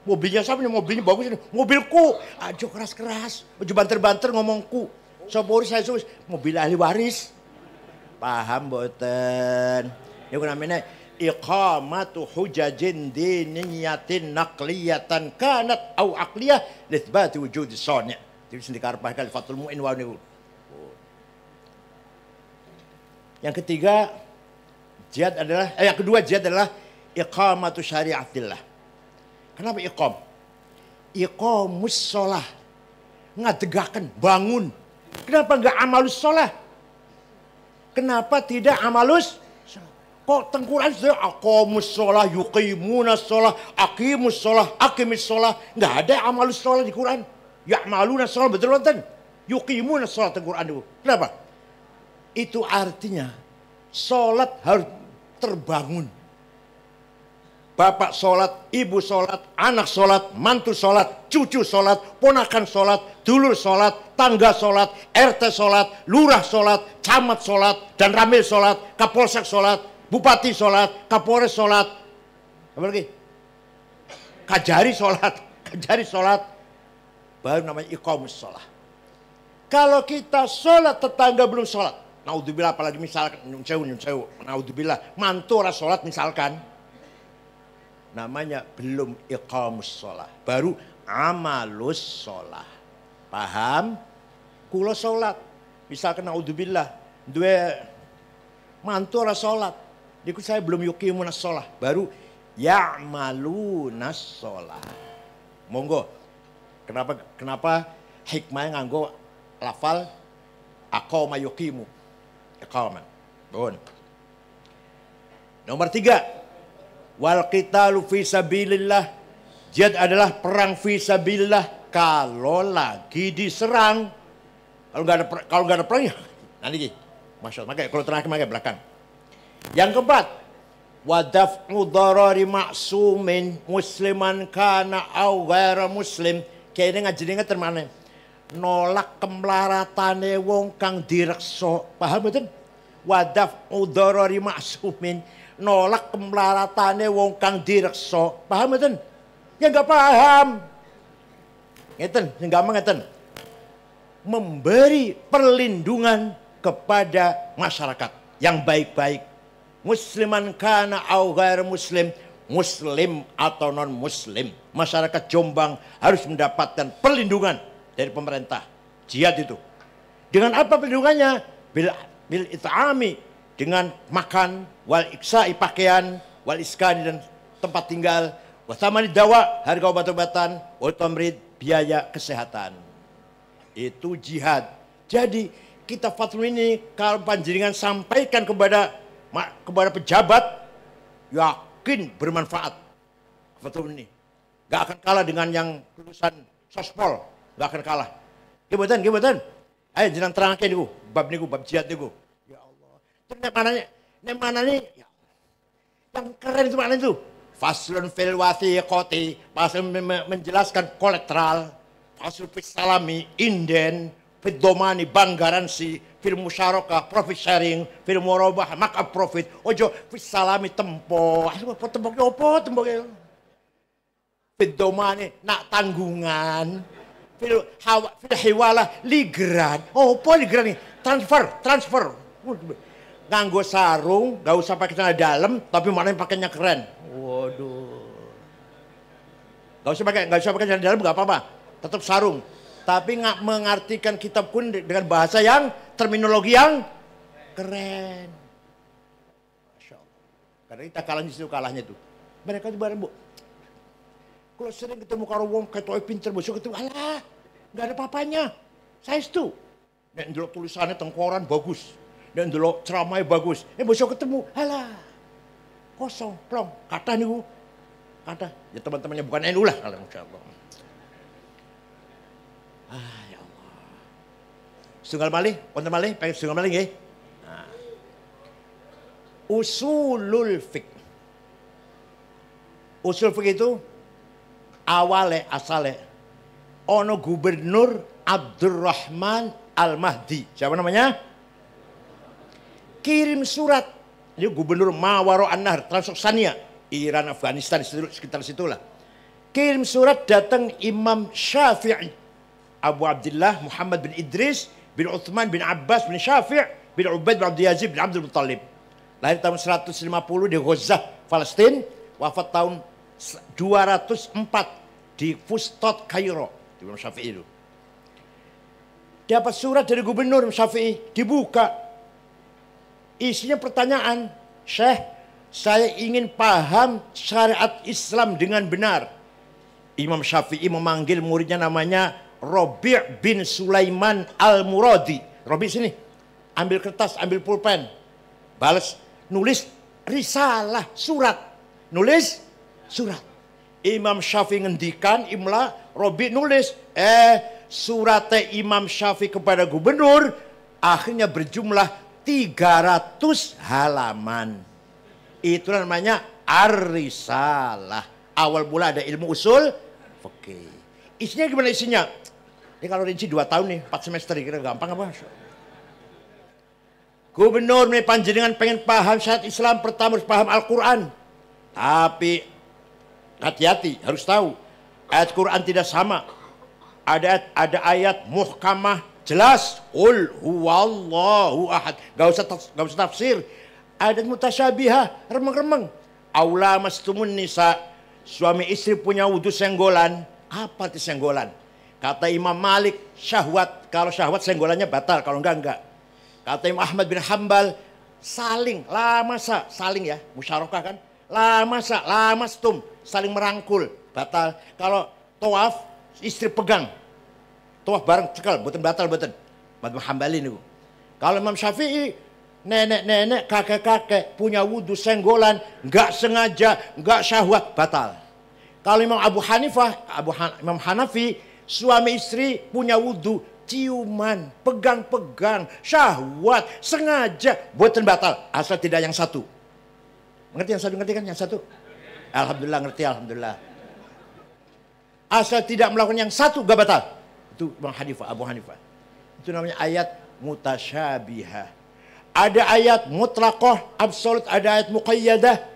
Mobilnya siapa nih? Mobilnya bagus ini. Mobilku. Ajo keras-keras. Ajo banter-banter ngomongku. Sopo warum saya susah. Mobil ahli waris. Paham mboten? Niku namanya iqamatu hujajin diniyatin naqliyatan kanat au aqliyah litsbati wujudi sani'. Itu sing dikarepake kali Fathul Mu'in wa niku. Yang ketiga jihad adalah yang kedua jihad adalah iqamatu syariatillah. Kenapa iqam? Iqamus shalah. Ngadegaken, bangun. Kenapa enggak amalus shalah? Kenapa tidak amalus? Kok tengkuran sudah aqamus shalah, yuqimunas shalah, aqimus shalah, aqimis shalah. Enggak ada amalus shalah di Quran. Ya'malunas shalah betul betul. Yuqimunas shalah di Quran itu. Kenapa? Itu artinya sholat harus terbangun. Bapak sholat, ibu sholat, anak sholat, mantu sholat, cucu sholat, ponakan sholat, dulur sholat, tangga sholat, RT sholat, lurah sholat, camat sholat, dan ramil sholat, kapolsek sholat, bupati sholat, kapolres sholat, apa lagi? Kajari sholat, baru namanya iqamus sholat. Kalau kita sholat, tetangga belum sholat, naudzubillah, apalagi misalkan nyun sewu, naudzubillah, mantu ora sholat misalkan, namanya belum iqamus sholat, baru amalus sholat. Paham? Kula sholat, misalkan naudzubillah, duwe mantu ora sholat, niku saya belum yuqimunas sholat, baru ya'malunas sholat. Monggo, kenapa hikmahnya nganggo lafal aqama yuqimu, iqaman. Bon. Nomor 3, wal qitalu fi sabilillah. Jihad adalah perang fi sabilillah kalau lagi diserang. Kalau nggak ada perang ya nanti Masya Allah, makanya kalau terakhir makanya belakang. Yang keempat, wadaf'u darari ma'sumin musliman kana au ghaira muslim. Kayaknya ngajinya termane nolak kemlaratane wong kang direksa. Paham betul? Wadaf'u darari ma'sumin, nolak kemlaratane wong kang direksa. Paham betul? Ya enggak paham. Ngeten, sing gampang ngeten. Memberi perlindungan kepada masyarakat yang baik-baik. Musliman kana au ghair muslim, muslim atau non muslim. Masyarakat Jombang harus mendapatkan perlindungan dari pemerintah. Jihad itu. Dengan apa perlindungannya? Bil it'ami, dengan makan, wal iksa'i pakaian, wal iskani dan tempat tinggal, wasamani dawa, harga obat-obatan, wal tamrid, biaya kesehatan. Itu jihad. Jadi kita fatwa ini kalau panjenengan sampaikan kepada pejabat, yakin bermanfaat. Fatwa ini gak akan kalah dengan yang lulusan sospol, gak akan kalah. Gimana? Ayo jenang terangkan niku, bab jihad niku. Ya Allah. Terus mana nih? Ya Allah. Yang keren itu mana itu? Faslun fil wathiqati, pasal menjelaskan kolateral, faslun fil salami, inden, fil domani, bank garansi, fil musyarakah, profit sharing, fil murabah, markup profit, ojo fil salami tempo. Temboknya apa temboknya? Fil domani nak tanggungan, fil hiwalah ligran. Oh, apa ligran nih? Transfer. Nganggo sarung, gak usah pakai celana dalam, tapi maknanya pakainya keren. Waduh. Gak usah pakai celana dalam, gak apa-apa. Tetap sarung. Tapi nggak mengartikan kitab pun dengan bahasa yang terminologi yang keren. Masya Allah. Karena kita kalahnya situ kalahnya tuh. Mereka tuh bareng bu. Kalau sering ketemu karo wong ketok pinter besok ketemu, alah, nggak ada papanya. Saya itu. Dan dulu tulisannya tengkoran bagus. Dan dulu ceramahnya bagus. Besok ketemu, alah, kosong, plong. Kata nih bu. Kata, ya teman-temannya bukan NU lah kalau Masya Allah. Ya Allah. Setunggal malih, konten malih, pengen setunggal malih nggih. Nah. Usulul fiqh. Usul fiqh itu asale ono gubernur Abdurrahman Al-Mahdi. Siapa namanya? Kirim surat. Ini gubernur Mawaro An-Nahr, Transoksania, Iran, Afghanistan, sekitar situlah. Kirim surat datang Imam Syafi'i, Abu Abdullah Muhammad bin Idris bin Uthman bin Abbas bin Syafi' bin Ubaid bin Abdul Yazid bin Abdul Muttalib. Lahir tahun 150 di Gaza, Palestina. Wafat tahun 204 di Fustat, Kairo. Imam Syafi'i itu. Dapat surat dari gubernur Syafi'i, dibuka. Isinya pertanyaan, Syekh, saya ingin paham syariat Islam dengan benar. Imam Syafi'i memanggil muridnya namanya Rabi' bin Sulaiman Al-Muradi. Rabi' sini, ambil kertas, ambil pulpen, balas, nulis risalah, surat. Nulis surat. Imam Syafi'i ngendikan imla, Rabi' nulis. Surat Imam Syafi'i kepada gubernur akhirnya berjumlah 300 halaman. Itu namanya Ar-Risalah. Awal mula ada ilmu usul fikih. Isinya gimana isinya? Ini kalau rinci 2 tahun nih, 4 semester kira gampang apa? Gubernur panjenengan pengen paham syariat Islam, pertama harus paham Al-Quran. Tapi hati-hati, harus tahu ayat Quran tidak sama. Ada ayat muhkamah jelas, qul huwallahu ahad, gak usah tafsir. Ada mutasyabihah, remeng-remeng. Aula mastumun nisa, suami istri punya wudu senggolan. Apa itu senggolan? Kata Imam Malik, syahwat. Kalau syahwat senggolannya batal, kalau enggak. Kata Imam Ahmad bin Hambal, saling, lamasa, saling ya, musyarakah kan? Lamastum, saling merangkul, batal. Kalau tawaf, istri pegang, tawaf bareng cekal, betul batal betul. Imam Hambali ini. Kalau Imam Syafi'i, nenek-nenek, kakek-kakek punya wudu senggolan, nggak sengaja, nggak syahwat, batal. Kalau Imam Imam Hanafi, suami istri punya wudu, ciuman, pegang-pegang, syahwat, sengaja, buatan batal, asal tidak yang satu. Ngerti yang satu, ngerti kan yang satu? Alhamdulillah ngerti, alhamdulillah. Asal tidak melakukan yang satu gak batal. Itu Abu Hanifah. Itu namanya ayat mutasyabihah. Ada ayat mutlaqah, absolut, ada ayat muqayyadah.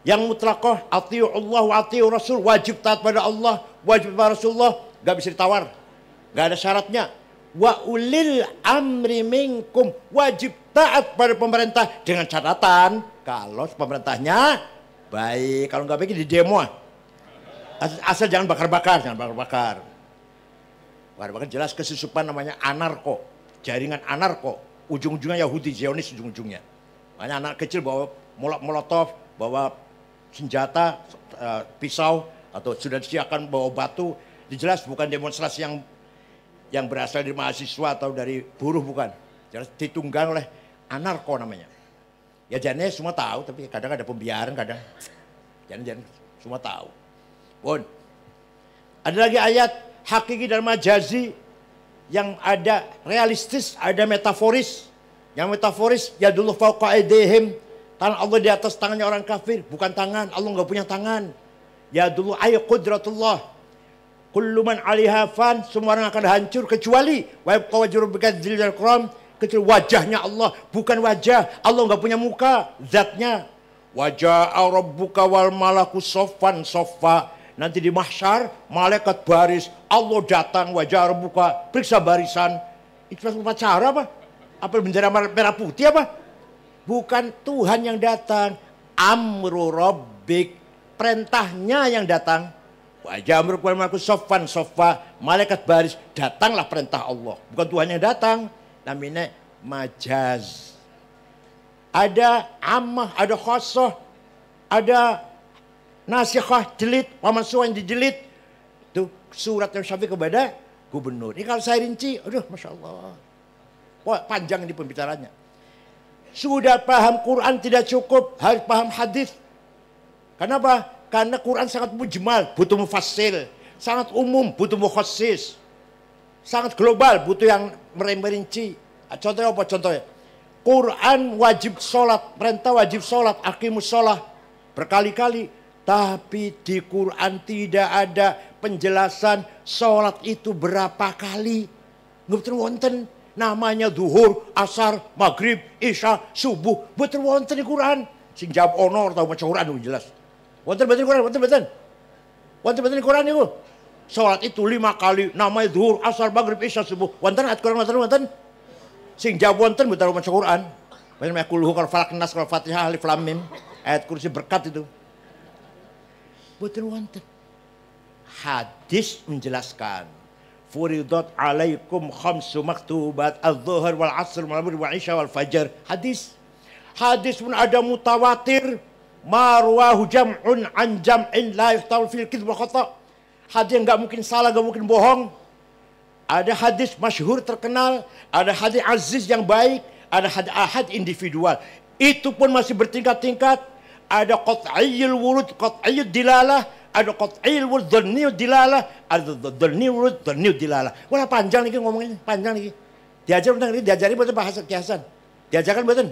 Yang mutlaqah, ati'u Allah wa ati'u Rasul, wajib taat pada Allah, wajib pada Rasulullah, gak bisa ditawar. Gak ada syaratnya. Wa ulil amri minkum, wajib taat pada pemerintah dengan catatan kalau pemerintahnya baik, kalau nggak baik di demo. Asal jangan bakar-bakar, bakar-bakar jelas kesusupan, namanya anarko, jaringan anarko, ujung-ujungnya Yahudi Zionis ujung-ujungnya. Banyak anak kecil bawa molotov, bawa senjata, pisau, atau sudah disiapkan bawa batu. Jelas bukan demonstrasi yang berasal dari mahasiswa atau dari buruh, bukan. Jelas ditunggang oleh anarko namanya. Ya jangan semua tahu, tapi kadang ada pembiaran, kadang jangan semua tahu. Pun ada lagi ayat hakiki dan majazi, yang ada realistis, ada metaforis. Yang metaforis, yadullah fauqa aydihim, tangan Allah di atas tangannya orang kafir, bukan tangan, Allah nggak punya tangan. Yadullah ay qudratullah. Kullu man 'alaiha fan, semua orang akan hancur kecuali wa yabqa wajhu rabbika dzil jalali wal ikram, kecuali wajahnya Allah, bukan wajah. Allah nggak punya muka, zatnya. Wajah rabbuka wal malaku soffan soffa. Nanti di mahsyar, malaikat baris, Allah datang, wajah rabbuka, periksa barisan. Itu upacara apa? Apa bendera merah putih apa? Bukan Tuhan yang datang, amru rabbik, perintahnya yang datang. Wajah rabbuka wal malaku soffan soffa, malaikat baris, datanglah perintah Allah, bukan Tuhan yang datang. Namanya majaz. Ada ammah, ada khosoh, ada nasikhah, jelit, pamansuh yang dijelit. Itu surat yang Syafi'i kepada gubernur. Ini kalau saya rinci, aduh Masya Allah. Wah, panjang ini pembicaranya. Sudah paham Quran tidak cukup, harus paham hadis. Kenapa? Karena Quran sangat mujmal, butuh mufassir. Sangat umum, butuh mukhassis. Sangat global, butuh yang merinci. Contohnya apa contohnya? Quran wajib sholat, perintah wajib sholat, aqimus sholat berkali-kali. Tapi di Quran tidak ada penjelasan sholat itu berapa kali. Betul wonten namanya zuhur, asar, maghrib, isya, subuh. Betul wonten di Quran. Sing jawab ono atau maca Quran jelas. Wonten betul Quran, wonten betul. Wonten betul di Quran itu. Sholat itu 5 kali namanya zuhur, asar, maghrib, isya, subuh. Wonten ayat Quran wonten. Sing jawab wonten betul maca Quran. Macam kulhu kal falak nas kal Fatihah alif lam mim. Ayat kursi berkat itu. Betul wonten. Hadis menjelaskan furidat alaikum khamsu maktubat az-zuhur wal asr wal maghrib wal isya wal fajr. Hadis pun ada mutawatir marwahu jam'un an jam'in la yuhtal fil kidz wa khata. Hadis yang enggak mungkin salah, enggak mungkin bohong. Ada hadis masyhur terkenal, ada hadis aziz yang baik, ada hadis ahad individual. Itu pun masih bertingkat-tingkat. Ada qat'iyul wurud, qat'iyud dilalah, ada qat'iyul wurud, dhanniyud dilalah, ada dhanniyul wurud, dhanniyud dilalah. Wah panjang lagi ngomongnya, panjang lagi. Diajar tentang ini, diajari betul bahasa kiasan. Diajarkan betul.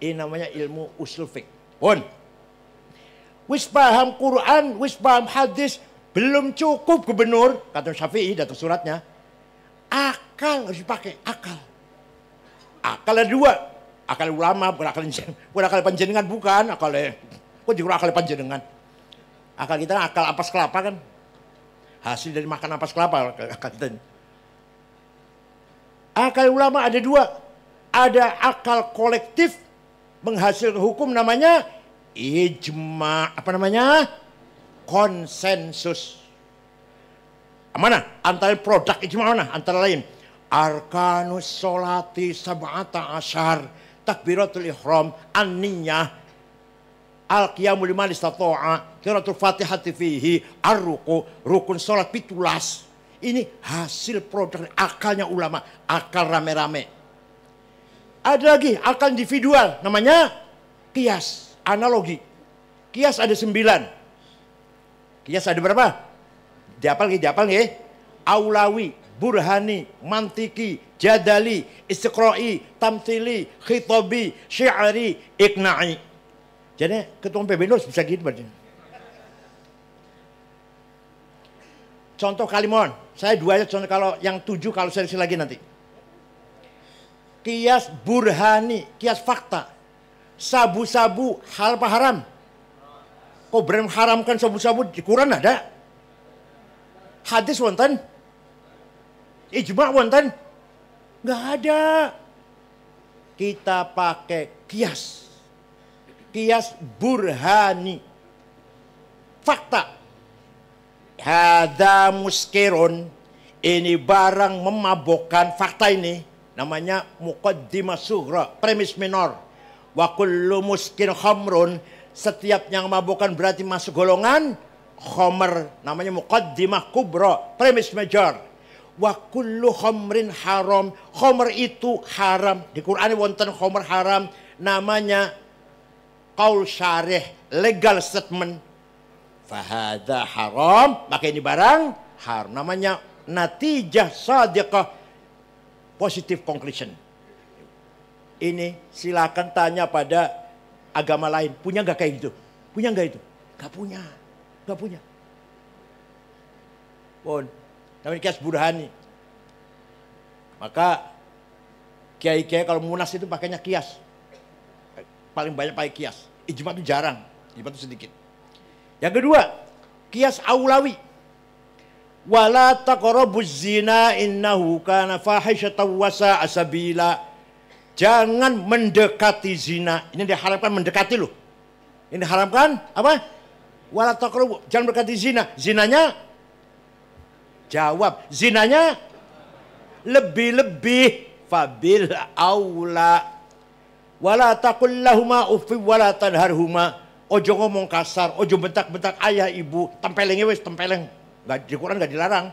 Ini namanya ilmu usul fiqh. Pun. Wis paham Quran, wis paham hadis, belum cukup gubernur, kata Syafi'i datang suratnya. Akal harus dipakai, akal. Akal ada 2. Akal ulama, bukan akal panjenengan, bukan akalnya. Kok juga akal panjenengan? Akal kita akal ampas kelapa kan? Hasil dari makan ampas kelapa akal kita. Akal ulama ada 2. Ada akal kolektif menghasilkan hukum namanya ijma. Apa namanya? Konsensus. Mana? Antara produk ijma mana? Antara lain arkanus sholati sab'ata asyar. Takbiratul ihram, an-niyah, al-qiyamul liman istata'a, qiraatul fatihati fihi, ar-ruku, rukun salat 17. Ini hasil produk akalnya ulama, akal rame-rame. Ada lagi akal individual namanya kias, analogi. Kias ada 9. Kias ada berapa? Diapal nggih? Aulawi, burhani, mantiki, jadali, istiqra'i, tamthili, khitabi, syi'ari, iqna'i. Jadi ketua PB Nur bisa gitu berarti. Contoh kalimon, saya 2 aja contoh, kalau yang 7 kalau seleksi lagi nanti. Kias burhani, kias fakta. Sabu-sabu halal apa haram? Kok berani haramkan sabu-sabu di Quran ada? Hadis wonten? Ijma wonten? Nggak ada. Kita pakai kias. Kias burhani. Fakta. Hadza muskirun. Ini barang memabokkan. Fakta ini namanya muqaddimah sughra, premis minor. Wa kullu muskir khamrun. Setiap yang memabokkan berarti masuk golongan khamr. Namanya muqaddimah kubra, premis major. Wa kullu khamrin haram. Khamr itu haram. Di Quran wonten khamr haram. Namanya qaul syarih, legal statement. Fahada haram. Maka ini barang haram. Namanya natijah sadiqah, positive conclusion. Ini silakan tanya pada agama lain. Punya nggak kayak gitu? Punya nggak itu? Nggak punya. Nggak punya. Pun. Namanya kias burhani. Maka kiai-kiai kalau munas itu pakainya kias. Paling banyak pakai kias. Ijma itu jarang. Ijma itu sedikit. Yang kedua, kias aulawi. Wala taqrabuz zina innahu kana fahisyatan wa sa'a sabila. Jangan mendekati zina. Ini diharamkan mendekati loh. Ini diharamkan apa? Wala taqrabu, jangan mendekati zina. Zinanya jawab, zinanya lebih-lebih fabil aula. Wala taqul lahuma uffi wala tanharhuma. Ojo ngomong kasar, ojo bentak-bentak ayah ibu, tempelengnya wis tempeleng. Enggak di Quran enggak dilarang.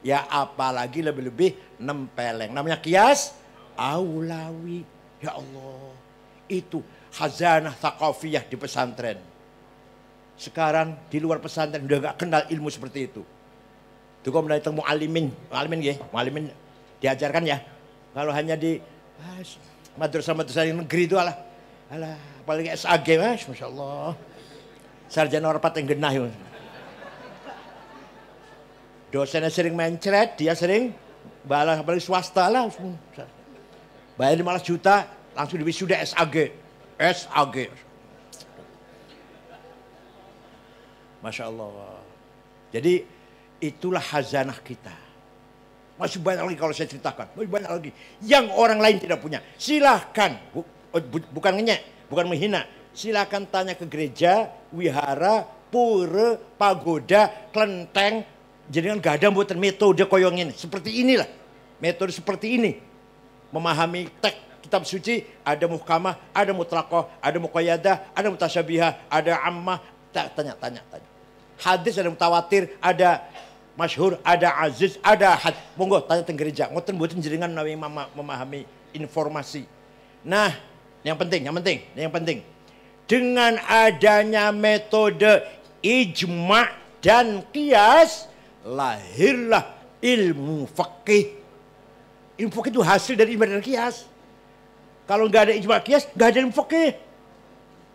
Ya apalagi lebih-lebih nempeleng. Namanya kias aulawi. Ya Allah. Itu khazanah thaqafiyah di pesantren. Sekarang di luar pesantren udah enggak kenal ilmu seperti itu. Itu kok mendatang mu'alimin diajarkan ya. Kalau hanya di madrasah-madrasah negeri itu alah Alah, apalagi SAG mas, masya Allah. Sarjana rapat yang genah ya. Dosennya sering mencret, dia sering balas apalagi swasta lah. Bayar 15 juta, langsung diwisuda SAG. SAG. Masya Allah. Jadi itulah khazanah kita. Masih banyak lagi kalau saya ceritakan. Masih banyak lagi. Yang orang lain tidak punya. Silahkan. Bukan ngenyek, bukan menghina. Silahkan tanya ke gereja, wihara, pura, pagoda, kelenteng. Jadi kan gak ada buatan metode koyong ini. Seperti inilah. Metode seperti ini. Memahami teks kitab suci. Ada muhkamah, ada mutlakoh, ada muqayyadah, ada mutasyabihah, ada ammah. Tanya. Hadis ada mutawatir, ada masyhur, ada aziz, ada had. Monggo tanya teng gereja. Ngoten mboten jenengan nawi memahami informasi. Nah, yang penting. Dengan adanya metode ijma' dan qiyas, lahirlah ilmu fikih. Ilmu fikih itu hasil dari ijma' dan qiyas. Kalau nggak ada ijma' qiyas, nggak ada ilmu fikih.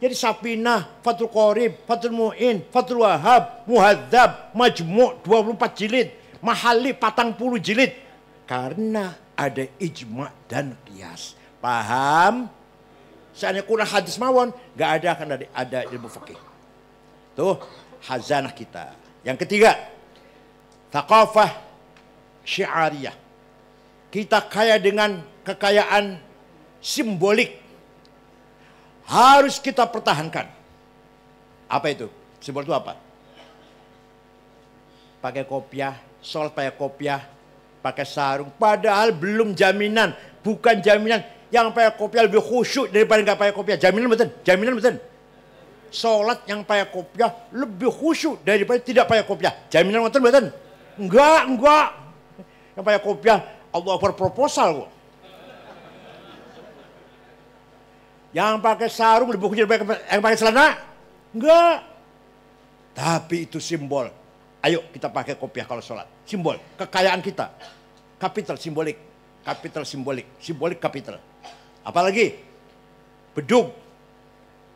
Jadi Sapinah, Fathul Qorib, Fathul Mu'in, Fathul Wahab, Muhadzab, Majmu' 24 jilid, Mahali 40 jilid. Karena ada ijma' dan qiyas. Paham? Seandainya kurang hadis mawon, nggak ada akan ada ilmu fikih. Tuh khazanah kita. Yang ketiga, thaqafah syiariyah. Kita kaya dengan kekayaan simbolik. Harus kita pertahankan. Apa itu? Simbol itu apa? Pakai kopiah, sholat pakai kopiah, pakai sarung. Padahal belum jaminan, bukan jaminan. Yang pakai kopiah lebih khusyuk daripada nggak pakai kopiah. Jaminan betul? Jaminan betul? Sholat yang pakai kopiah lebih khusyuk daripada tidak pakai kopiah. Jaminan betul betul? Enggak. Yang pakai kopiah Allah berproposal kok. Yang pakai sarung lebih khusyuk daripada yang pakai celana? Enggak. Tapi itu simbol. Ayo kita pakai kopiah kalau sholat. Simbol kekayaan kita. Kapital simbolik. Kapital simbolik. Simbolik kapital. Apalagi bedug.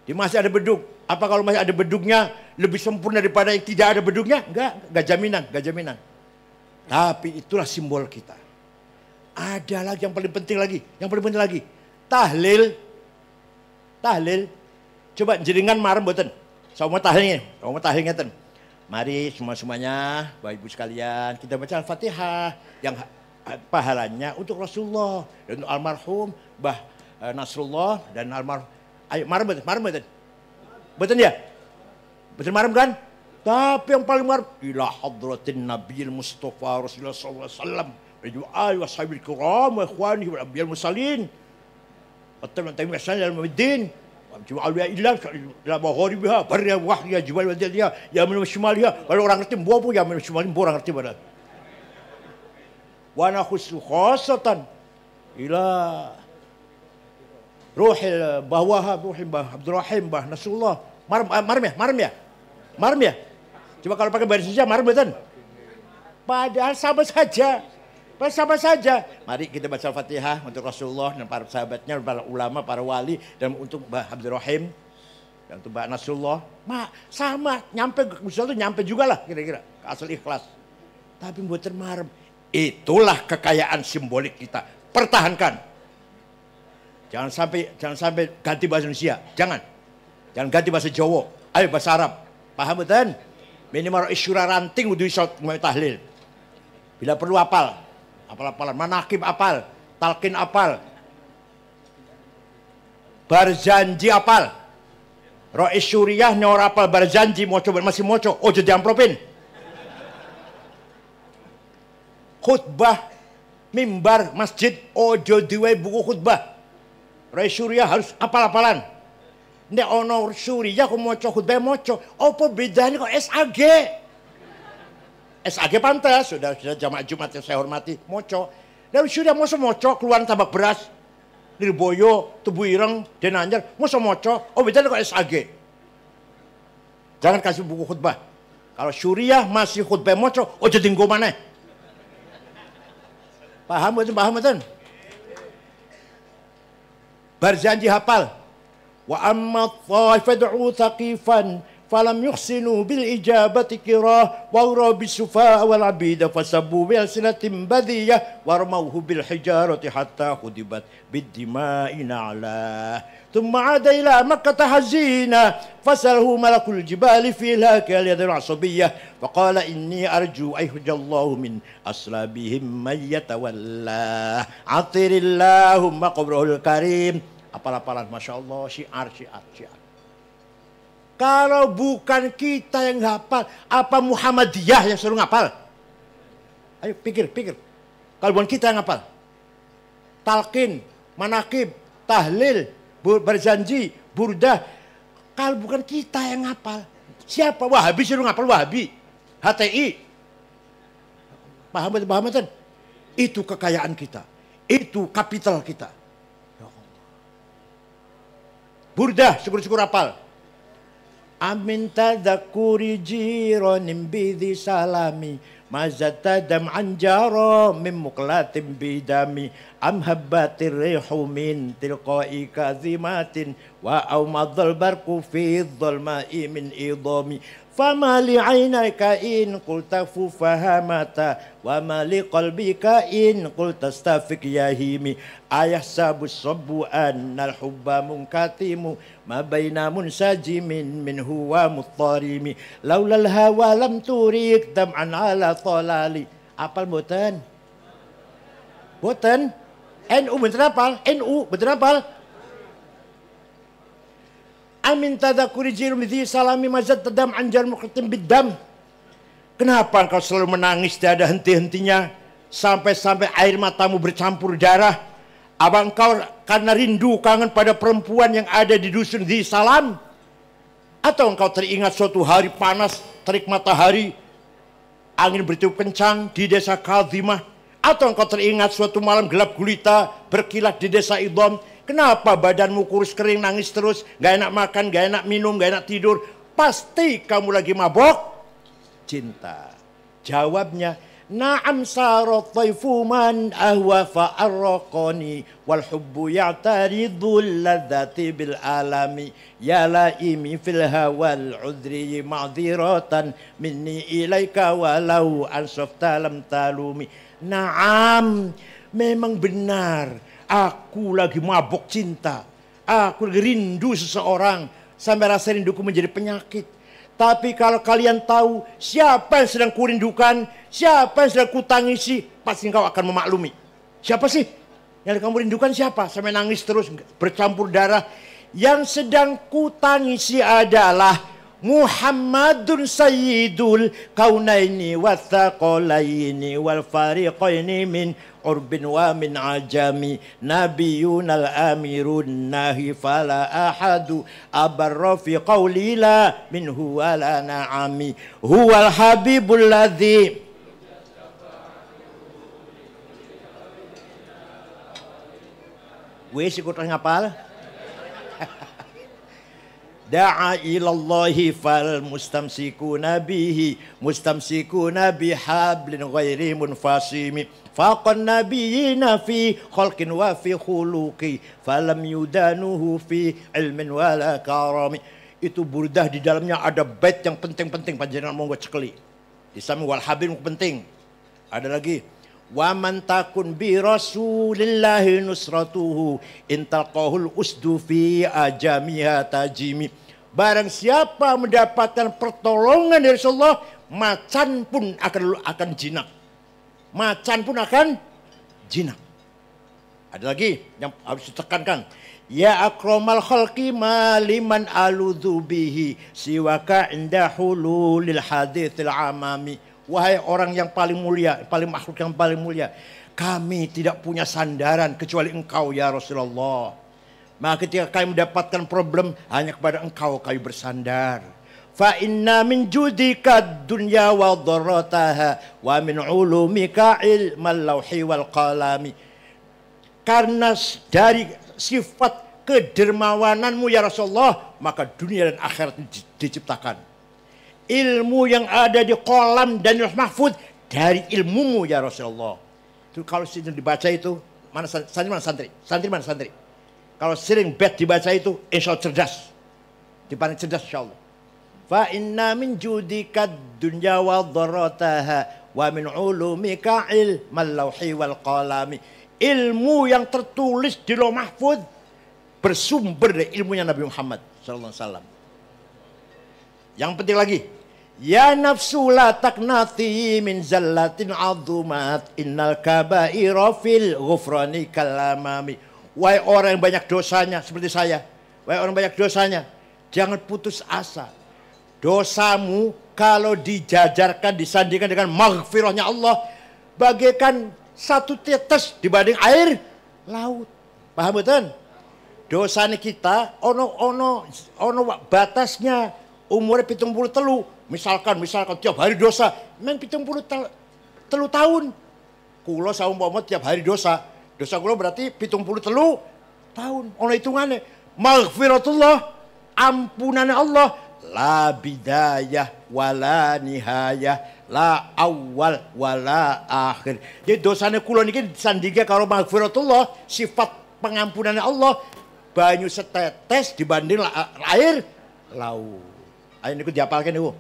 Di masih ada bedug. Apa kalau masih ada bedugnya lebih sempurna daripada yang tidak ada bedugnya? Enggak jaminan. Tapi itulah simbol kita. Ada lagi yang paling penting lagi. Tahlil. Coba jenengan marem mboten. Sama tahlilnya ten. Mari semuanya, Bapak Ibu sekalian, kita baca Al-Fatihah yang pahalanya untuk Rasulullah dan untuk almarhum Mbah Nasrullah dan almarhum. Ayo marem betul. Betul ya? Betul marem kan? Tapi yang paling marem ila hadratin Nabiyil Mustafa Rasulullah sallallahu alaihi wasallam wa alihi washabil kiram wa ikhwanihi wal anbiya'il mursalin. At-tabi'in al-mu'minin cuma awliya illah la magharibiha barriha wahriha jibal wadiyah ya min shimaliha. Kalau orang ngerti mbo ya min shimalin mbo orang ngerti pada. Wa nakhusu khassatan ila Ruhil Mbah Wahab, Ruhil Mbah Abdurrahim, Mbah Nasrullah. Marem ya. Coba kalau pakai bahasa Indonesia marem betul. Padahal sama saja. Mari kita baca Al-Fatihah untuk Rasulullah dan para sahabatnya, para ulama, para wali, dan untuk Mbah Abdurrahim dan untuk Mbah Nasrullah. Sama, nyampe juga lah kira-kira ke asal ikhlas. Tapi mboten marem. Itulah kekayaan simbolik kita. Pertahankan. Jangan sampai ganti bahasa Indonesia. Jangan ganti bahasa Jawa. Ayo bahasa Arab. Paham betul? Minimal isyura ranting udah bisa tahlil. Bila perlu apal. Apal-apalan. Manakib apal. Talqin apal. Barzanji apal. Ro'is syuriyah nyor apal barzanji moco masih moco. Ojo diampropin. Khutbah mimbar masjid ojo diwe buku khutbah. Rai Surya harus apal-apalan. Nek ono Surya kok moco khutbah moco. Apa bedanya kok SAG? SAG pantas, sudah jamaah Jumat yang saya hormati, moco. Dan Surya moco keluar tabak beras. Lirboyo, Tubuh Ireng, Denanjar, moco. Oh bedanya kok SAG? Jangan kasih buku khutbah. Kalau Surya masih khutbah moco, oh jadi mana? Paham betul? Barzanji hafal. Wa amma fad'u thaqifan falam yuhsinu bil ijabati kirah wa urabi sufa wal abida fasabbu bil sinatim badiyah warmauhu bil hijarati hatta khudibat bid dima'i na'la thumma ada ila makkah hazina fasalahu malakul jibali fi laka liyadul asabiyah faqala inni arju ayhujallahu min aslabihim may yatawalla atirillahumma qabrul karim. Apal-apalan, Masya Allah, syiar. Kalau bukan kita yang hafal, apa Muhammadiyah yang suruh ngapal? Ayo pikir. Kalau bukan kita yang ngapal. Talqin, manakib, tahlil, berjanji, burdah. Kalau bukan kita yang ngapal, siapa? Wahabi suruh ngapal, Wahabi. HTI. Paham? Itu kekayaan kita. Itu kapital kita. Burdah, syukur-syukur apal. Amin tadakuri jironim bidhi salami mazatadam anjaro min muklatim bidami am habbatir rihu min tilqai kazimatin wa aumadhal barku fi dhalma'i min idami fama li aynaka in qulta fahamata wa ma li qalbika in qulta stafik yahimi ayah sabus sabbu annal hubba munkatimu ma baina munsajimin min huwa muttarimi laulal hawa lam turik dam'an ala thalali. Apal boten? NU bener apal? NU bener apal? Amin tadakuri jirum di salami mazat tadam anjar muqatim biddam. Kenapa engkau selalu menangis tiada henti-hentinya sampai air matamu bercampur darah? Apa engkau karena rindu kangen pada perempuan yang ada di dusun di Salam? Atau engkau teringat suatu hari panas terik matahari, angin bertiup kencang di desa Kadhimah? Atau engkau teringat suatu malam gelap gulita berkilat di desa Idham? Kenapa badanmu kurus kering, nangis terus, gak enak makan, gak enak minum, gak enak tidur? Pasti kamu lagi mabok cinta. Jawabnya, na'am sarat taifu man ahwa fa'arraqani wal hubbu ya'taridul ladzati bil alami ya laimi fil hawal udri ma'dziratan minni ilaika walau ansafta lam talumi. Na'am, memang benar. Aku lagi mabok cinta. Aku lagi rindu seseorang. Sampai rasa rinduku menjadi penyakit. Tapi kalau kalian tahu siapa yang sedang kurindukan, siapa yang sedang kutangisi, pasti engkau akan memaklumi. Siapa sih yang kamu rindukan? Siapa? Sampai nangis terus bercampur darah. Yang sedang kutangisi adalah Muhammadun sayyidul kaunaini wathaqalaini wal fariqaini min urbin wa min ajami nabiyun al amirun nahi fala ahadu abarra fi qawli la minhu wala na'ami huwal habibul ladzi wis ikut ngapal. Da'a ilallahi fal mustamsikuna bihi mustamsikuna bihablin ghairi munfasimi faqan nabiyina fi khalqin wa fi khuluqi falam yudanuhu fi ilmin wala karami. Itu burdah, di dalamnya ada bait yang penting-penting, panjenengan monggo cekeli. Di samping wal habib penting. Ada lagi wa man takun bi rasulillahi nusratuhu intalqahul usdu fi ajamiha tajimi. Barang siapa mendapatkan pertolongan dari Rasulullah, macan pun akan jinak. Macan pun akan jinak. Ada lagi yang harus ditekankan. Ya akramal khalqi maliman aludhu bihi siwaka inda hululil hadithil amami. Wahai orang yang paling mulia, paling makhluk yang paling mulia, kami tidak punya sandaran kecuali engkau ya Rasulullah. Maka ketika kami mendapatkan problem, hanya kepada engkau kami bersandar. Fa inna min judika dunya wa dharrataha wa min ulumika ilmal lauhi wal qalami. Karena dari sifat kedermawananmu ya Rasulullah, maka dunia dan akhirat diciptakan. Ilmu yang ada di kolam dan lauh mahfud dari ilmumu ya Rasulullah. Itu kalau sudah dibaca itu, mana santri? Santri mana santri? Kalau sering bait dibaca itu, insya Allah cerdas. Dipandang cerdas insya Allah. Fa inna min judika dunya wa dharataha wa min ulumika ilmal lauhi wal qalami. Ilmu yang tertulis di Lauh Mahfuz bersumber dari ilmunya Nabi Muhammad sallallahu alaihi wasallam. Yang penting lagi, ya nafsu la taknati min zallatin azumat innal kabaira fil ghufrani kalamami. Wahai orang yang banyak dosanya seperti saya, wahai orang banyak dosanya, jangan putus asa. Dosamu kalau dijajarkan, disandingkan dengan maghfirahnya Allah, bagaikan satu tetes dibanding air laut. Paham betul? Dosanya kita ono batasnya. Umurnya 70 telu. Misalkan tiap hari dosa. Memang 70 telu tahun. Kulo saumpama tiap hari dosa. Dosa kulo berarti 70 telu tahun. Ono hitungannya. Maghfiratullah, ampunannya Allah, la bidayah wala nihayah, la awal wala akhir. Jadi dosanya kulo niki sandingnya kalau maghfiratullah, sifat pengampunannya Allah, banyu setetes dibanding air laut. Ayo niku diapalkan niku.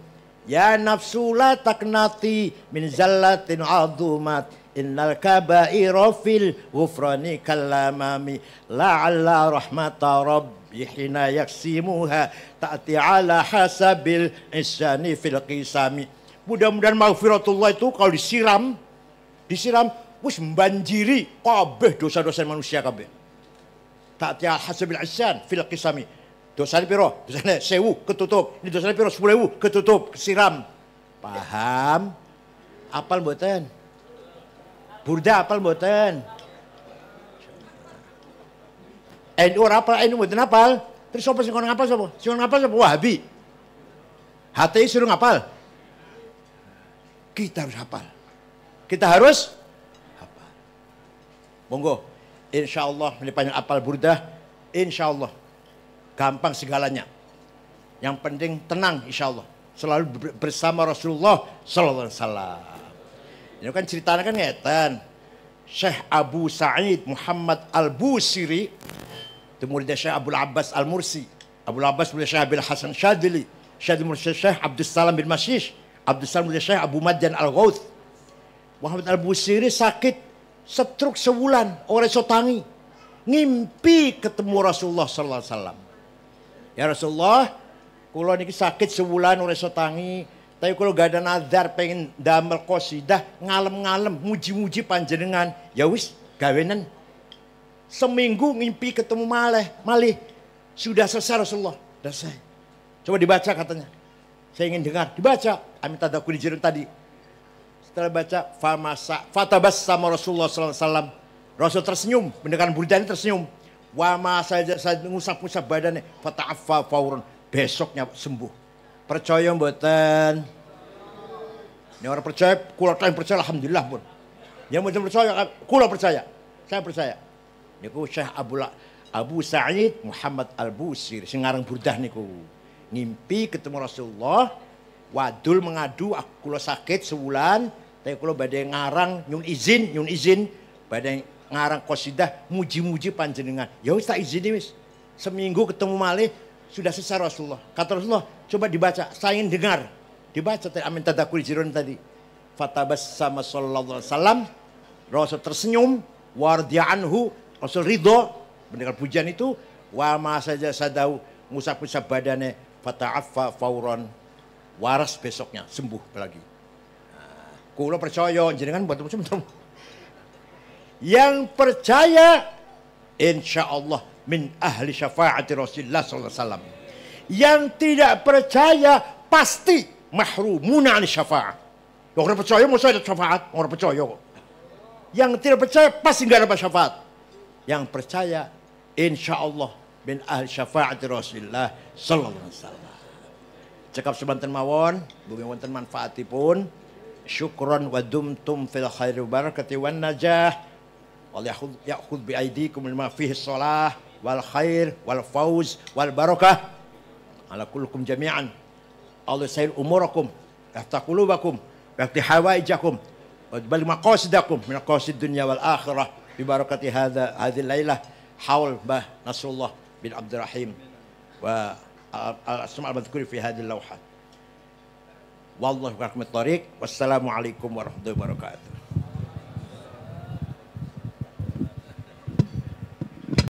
Ya nafsu la taknati min zallatin azumat innal kabaira fil ghufrani kalamami la'alla rahmata rabbi hina yaksimuha ta'ti ala hasabil isyani fil qisami. Mudah-mudahan maghfiratullah itu kalau disiram wis membanjiri kabeh dosa-dosa manusia kabeh. Ta'ti ala hasabil isyan fil qisami. Dosanya piro? Dosanya 1000 ketutup. Ini dosanya piro? 10.000 ketutup, kesiram. Paham? Apal mboten? Burda apal mboten? NU ora apal, NU mboten apal. Terus sapa sing kono ngapal sapa? Sing ngapal sapa? Wahabi. HTI suruh ngapal. Kita harus hafal. Kita harus hafal. Monggo. Insyaallah panjang apal burda, insyaallah gampang segalanya. Yang penting tenang insyaallah. Selalu bersama Rasulullah sallallahu alaihi wasallam. Ini kan ceritanya kan ngeten. Syekh Abu Sa'id Muhammad Al-Busiri itu muridnya Syekh Abdul Abbas Al-Mursi. Abdul Abbas muridnya Syekh Abil Hasan Syadili. Syadili muridnya Syekh Abdul Salam bin Masyish. Abdul Salam muridnya Syekh Abu Madjan Al-Ghauth. Muhammad Al-Busiri sakit stroke sebulan, orang sotangi. Ngimpi ketemu Rasulullah sallallahu alaihi wasallam. Ya Rasulullah, kula niki sakit sebulan oleh sotangi, tapi kula gak ada nazar pengen damel qasidah ngalem-ngalem muji-muji panjenengan. Ya wis, gawenan. Seminggu ngimpi ketemu malih. Sudah selesai Rasulullah, selesai. Coba dibaca katanya. Saya ingin dengar, dibaca. Amin tadakuli jirun tadi. Setelah baca, fatabas sama Rasulullah sallallahu alaihi wasallam. Rasul tersenyum, mendengar buridani tersenyum. Wama saja ngusap-ngusap badannya, fata'affa fauran, besoknya sembuh. Percaya mboten? Ini orang percaya, kula yang percaya alhamdulillah pun. Yang mboten percaya, kula percaya. Saya percaya. Niku Syekh Abu Sa'id Muhammad Al-Busiri sing aran burdah niku. Ngimpi ketemu Rasulullah, wadul mengadu kula sakit sebulan, tapi kula badhe ngarang nyun izin badhe ngarang qasidah muji-muji panjenengan. Ya wis tak izini wis. Seminggu ketemu malih sudah selesai Rasulullah. Kata Rasulullah, coba dibaca, saya ingin dengar. Dibaca tadi amin tadakul jirun tadi. Fatabas sama sallallahu alaihi wasallam. Rasul tersenyum, wardiya anhu, Rasul ridho mendengar pujian itu, wa ma saja sadau ngusap-ngusap badannya, fata'affa fauran, waras besoknya sembuh lagi. Nah, kula percaya jenengan buat macam-macam. Yang percaya insyaallah min ahli syafaati Rasulullah sallallahu alaihi wasallam. Yang tidak percaya pasti mahrumuna an syafaat. Orang percaya mesti ada syafaat, orang percaya kok. Yang tidak percaya pasti enggak dapat syafaat. Yang percaya insyaallah min ahli syafaati Rasulullah sallallahu alaihi wasallam. Cekap sebanten mawon, mugi wonten manfaatipun. Syukron wa dumtum fil khairi barakati wan najah. Wal ya'khudh bi aydikum lima fihi shalah wal khair wal fauz wal barakah ala kullukum jami'an. Allah sayir umurakum, yaftah qulubakum, yakti hawaijakum, wa bal maqasidakum min aqasid dunya wal akhirah bi barakati hadhihi lailah حول به نصر الله بن عبد الرحيم والأسماء المذكورة في هذه اللوحة. والله يوفقكم الطريق والسلام عليكم ورحمة الله وبركاته.